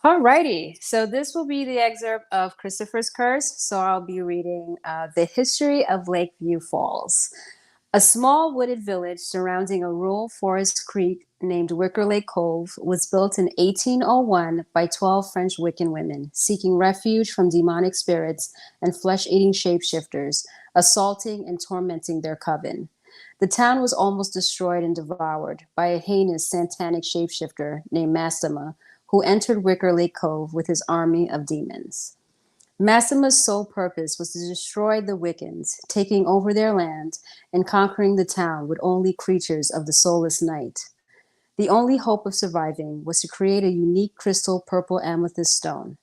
Alrighty, so this will be the excerpt of Christopher's Curse. So I'll be reading The History of Lakeview Falls. A small wooded village surrounding a rural forest creek named Wicker Lake Cove was built in 1801 by 12 French Wiccan women seeking refuge from demonic spirits and flesh-eating shapeshifters, assaulting and tormenting their coven. The town was almost destroyed and devoured by a heinous satanic shapeshifter named Massima, who entered Wicker Lake Cove with his army of demons. Massima's sole purpose was to destroy the Wiccans, taking over their land and conquering the town with only creatures of the soulless night. The only hope of surviving was to create a unique crystal purple amethyst stone.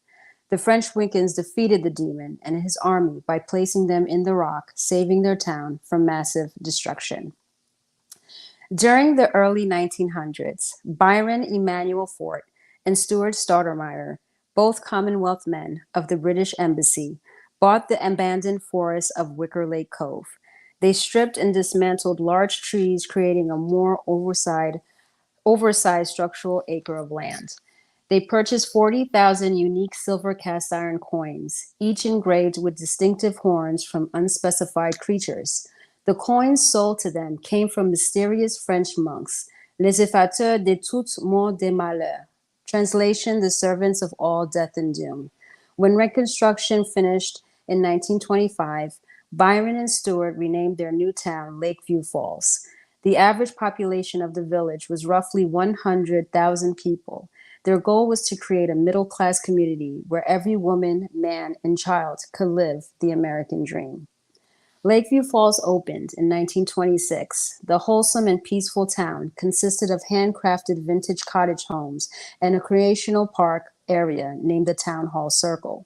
The French Wiccans defeated the demon and his army by placing them in the rock, saving their town from massive destruction. During the early 1900s, Byron Emanuel Fort and Stuart Stoudemire, both Commonwealth men of the British Embassy, bought the abandoned forest of Wicker Lake Cove. They stripped and dismantled large trees, creating a more oversized structural acre of land. They purchased 40,000 unique silver cast iron coins, each engraved with distinctive horns from unspecified creatures. The coins sold to them came from mysterious French monks, les effateurs de tout mort de malheur. Translation, the servants of all death and doom. When Reconstruction finished in 1925, Byron and Stewart renamed their new town Lakeview Falls. The average population of the village was roughly 100,000 people. Their goal was to create a middle class community where every woman, man, and child could live the American dream. Lakeview Falls opened in 1926. The wholesome and peaceful town consisted of handcrafted vintage cottage homes and a recreational park area named the Town Hall Circle.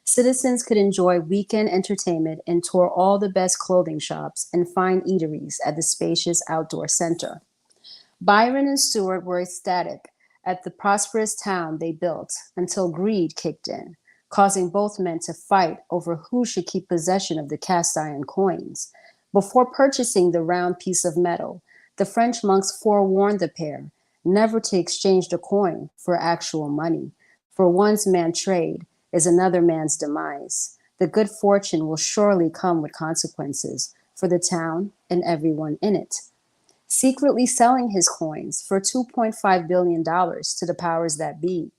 Citizens could enjoy weekend entertainment and tour all the best clothing shops and fine eateries at the spacious outdoor center. Byron and Stewart were ecstatic at the prosperous town they built until greed kicked in, causing both men to fight over who should keep possession of the cast iron coins. Before purchasing the round piece of metal, the French monks forewarned the pair never to exchange the coin for actual money, for one's man trade is another man's demise. The good fortune will surely come with consequences for the town and everyone in it. Secretly selling his coins for $2.5 billion to the powers that be,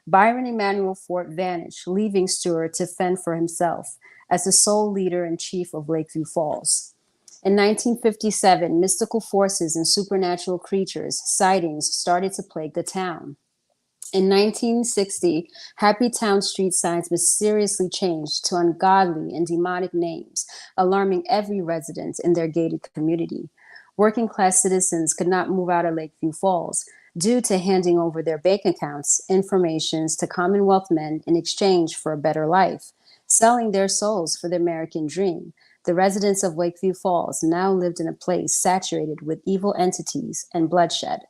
Byron Emanuel Fort vanished, leaving Stewart to fend for himself as the sole leader and chief of Lakeview Falls. In 1957, mystical forces and supernatural creatures sightings started to plague the town. In 1960, Happy Town street signs mysteriously changed to ungodly and demonic names, alarming every resident in their gated community. Working class citizens could not move out of Lakeview Falls due to handing over their bank accounts, informations to Commonwealth men in exchange for a better life, selling their souls for the American dream. The residents of Lakeview Falls now lived in a place saturated with evil entities and bloodshed.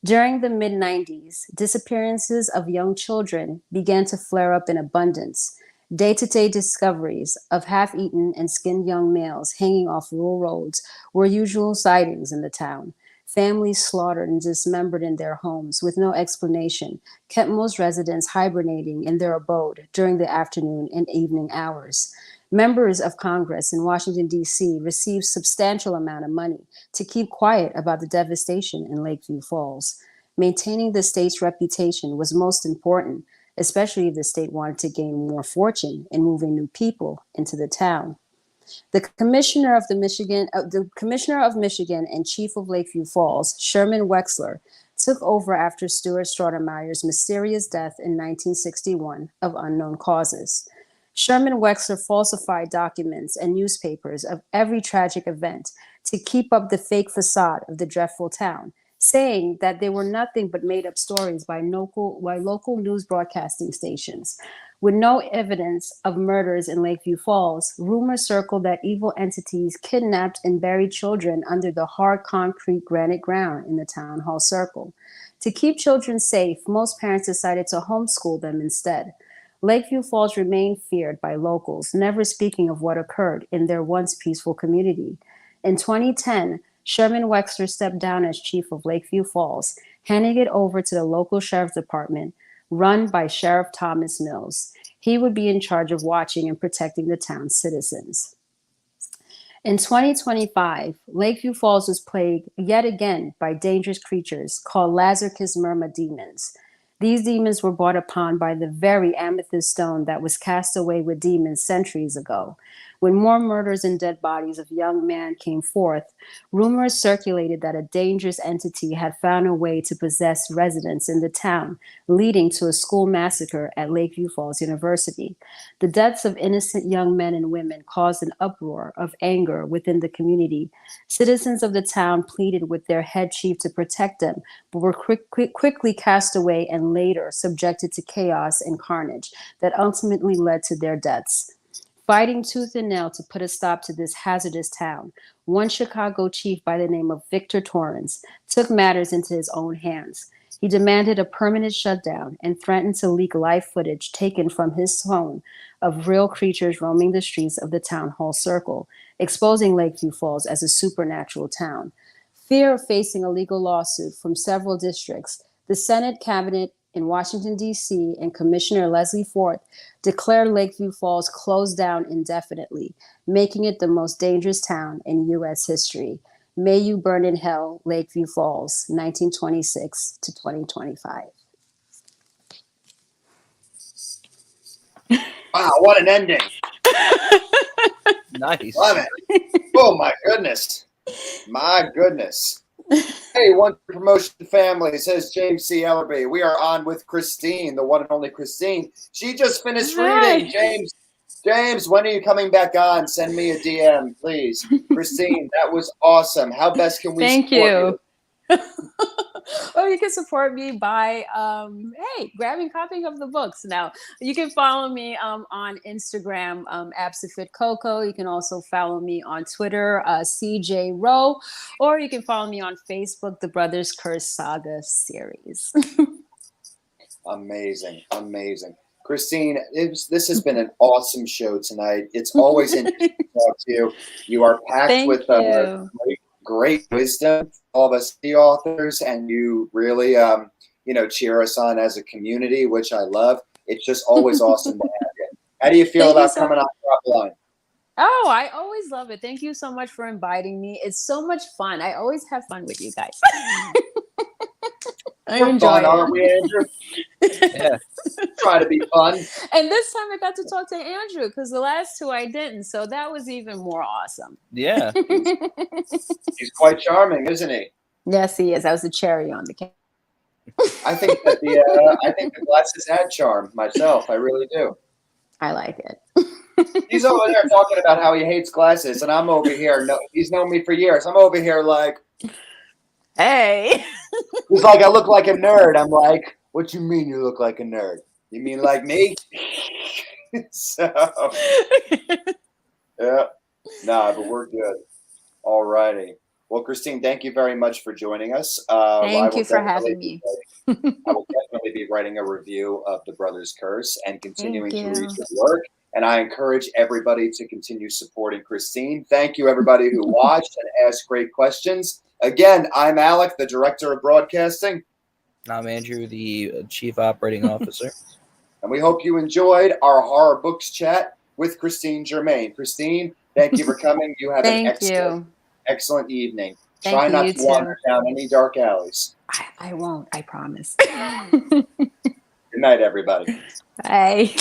During the mid 90s, disappearances of young children began to flare up in abundance. Day to day discoveries of half eaten and skinned young males hanging off rural roads were usual sightings in the town. Families slaughtered and dismembered in their homes with no explanation kept most residents hibernating in their abode during the afternoon and evening hours. Members of Congress in Washington, D.C. received substantial amount of money to keep quiet about the devastation in Lakeview Falls. Maintaining the state's reputation was most important, especially if the state wanted to gain more fortune in moving new people into the town. The commissioner of Michigan and chief of Lakeview Falls, Sherman Wexler, took over after Stuart Stratemeyer's mysterious death in 1961 of unknown causes. Sherman Wexler falsified documents and newspapers of every tragic event to keep up the fake facade of the dreadful town, saying that they were nothing but made-up stories by local news broadcasting stations. With no evidence of murders in Lakeview Falls, rumors circled that evil entities kidnapped and buried children under the hard concrete granite ground in the town hall circle. To keep children safe, most parents decided to homeschool them instead. Lakeview Falls remained feared by locals, never speaking of what occurred in their once peaceful community. In 2010, Sherman Wexler stepped down as chief of Lakeview Falls, handing it over to the local sheriff's department run by Sheriff Thomas Mills. He would be in charge of watching and protecting the town's citizens. In 2025, Lakeview Falls was plagued yet again by dangerous creatures called Lazarus Murmur demons. These demons were brought upon by the very amethyst stone that was cast away with demons centuries ago. When more murders and dead bodies of young men came forth, rumors circulated that a dangerous entity had found a way to possess residents in the town, leading to a school massacre at Lakeview Falls University. The deaths of innocent young men and women caused an uproar of anger within the community. Citizens of the town pleaded with their head chief to protect them, but were quickly cast away and later subjected to chaos and carnage that ultimately led to their deaths. Fighting tooth and nail to put a stop to this hazardous town, one Chicago chief by the name of Victor Torrance took matters into his own hands. He demanded a permanent shutdown and threatened to leak live footage taken from his phone of real creatures roaming the streets of the town hall circle, exposing Lakeview Falls as a supernatural town. Fear of facing a legal lawsuit from several districts, the Senate cabinet in Washington, D.C., and Commissioner Leslie Fort declared Lakeview Falls closed down indefinitely, making it the most dangerous town in U.S. history. May you burn in hell, Lakeview Falls, 1926 to 2025. Wow, what an ending. Nice. Love it. Oh, my goodness. My goodness. Hey, one promotion family, says James C. Ellerby. We are on with Christine, the one and only Christine. She just finished reading. James, when are you coming back on? Send me a DM, please. Christine, that was awesome. How best can we Thank support you. Or you can support me by grabbing copying of the books. Now you can follow me on Instagram, Absifit Coco. You can also follow me on Twitter, CJ Rowe, or you can follow me on Facebook, the Brothers Curse Saga series. Amazing, amazing. Christine, this has been an awesome show tonight. It's always interesting to talk to you. You are packed Thank with you. great wisdom, all of us the authors, and you really, cheer us on as a community, which I love. It's just always awesome to have you. How do you feel about coming on Top Line? Oh, I always love it. Thank you so much for inviting me. It's so much fun. I always have fun with you guys. I We're enjoy fun, it. aren't we, Andrew? Yeah. Try to be fun. And this time I got to talk to Andrew because the last two I didn't. So that was even more awesome. Yeah. He's quite charming, isn't he? Yes, he is. That was the cherry on the cake. I think that the glasses add charm myself. I really do. I like it. He's over there talking about how he hates glasses, and I'm over here. No, he's known me for years. I'm over here like, hey. he's like, I look like a nerd. I'm like, what you mean you look like a nerd? You mean like me? So, yeah. Nah, but we're good. All righty. Well, Christine, thank you very much for joining us. Thank you for having me. I will definitely be writing a review of The Brothers Curse and continuing to read your work. And I encourage everybody to continue supporting Christine. Thank you, everybody who watched and asked great questions. Again, I'm Alec, the Director of Broadcasting. I'm Andrew, the Chief Operating Officer. And we hope you enjoyed our horror books chat with Christine Germaine. Christine, thank you for coming. You have an excellent evening. Try not to wander down any dark alleys. I won't, I promise. Good night, everybody. Bye.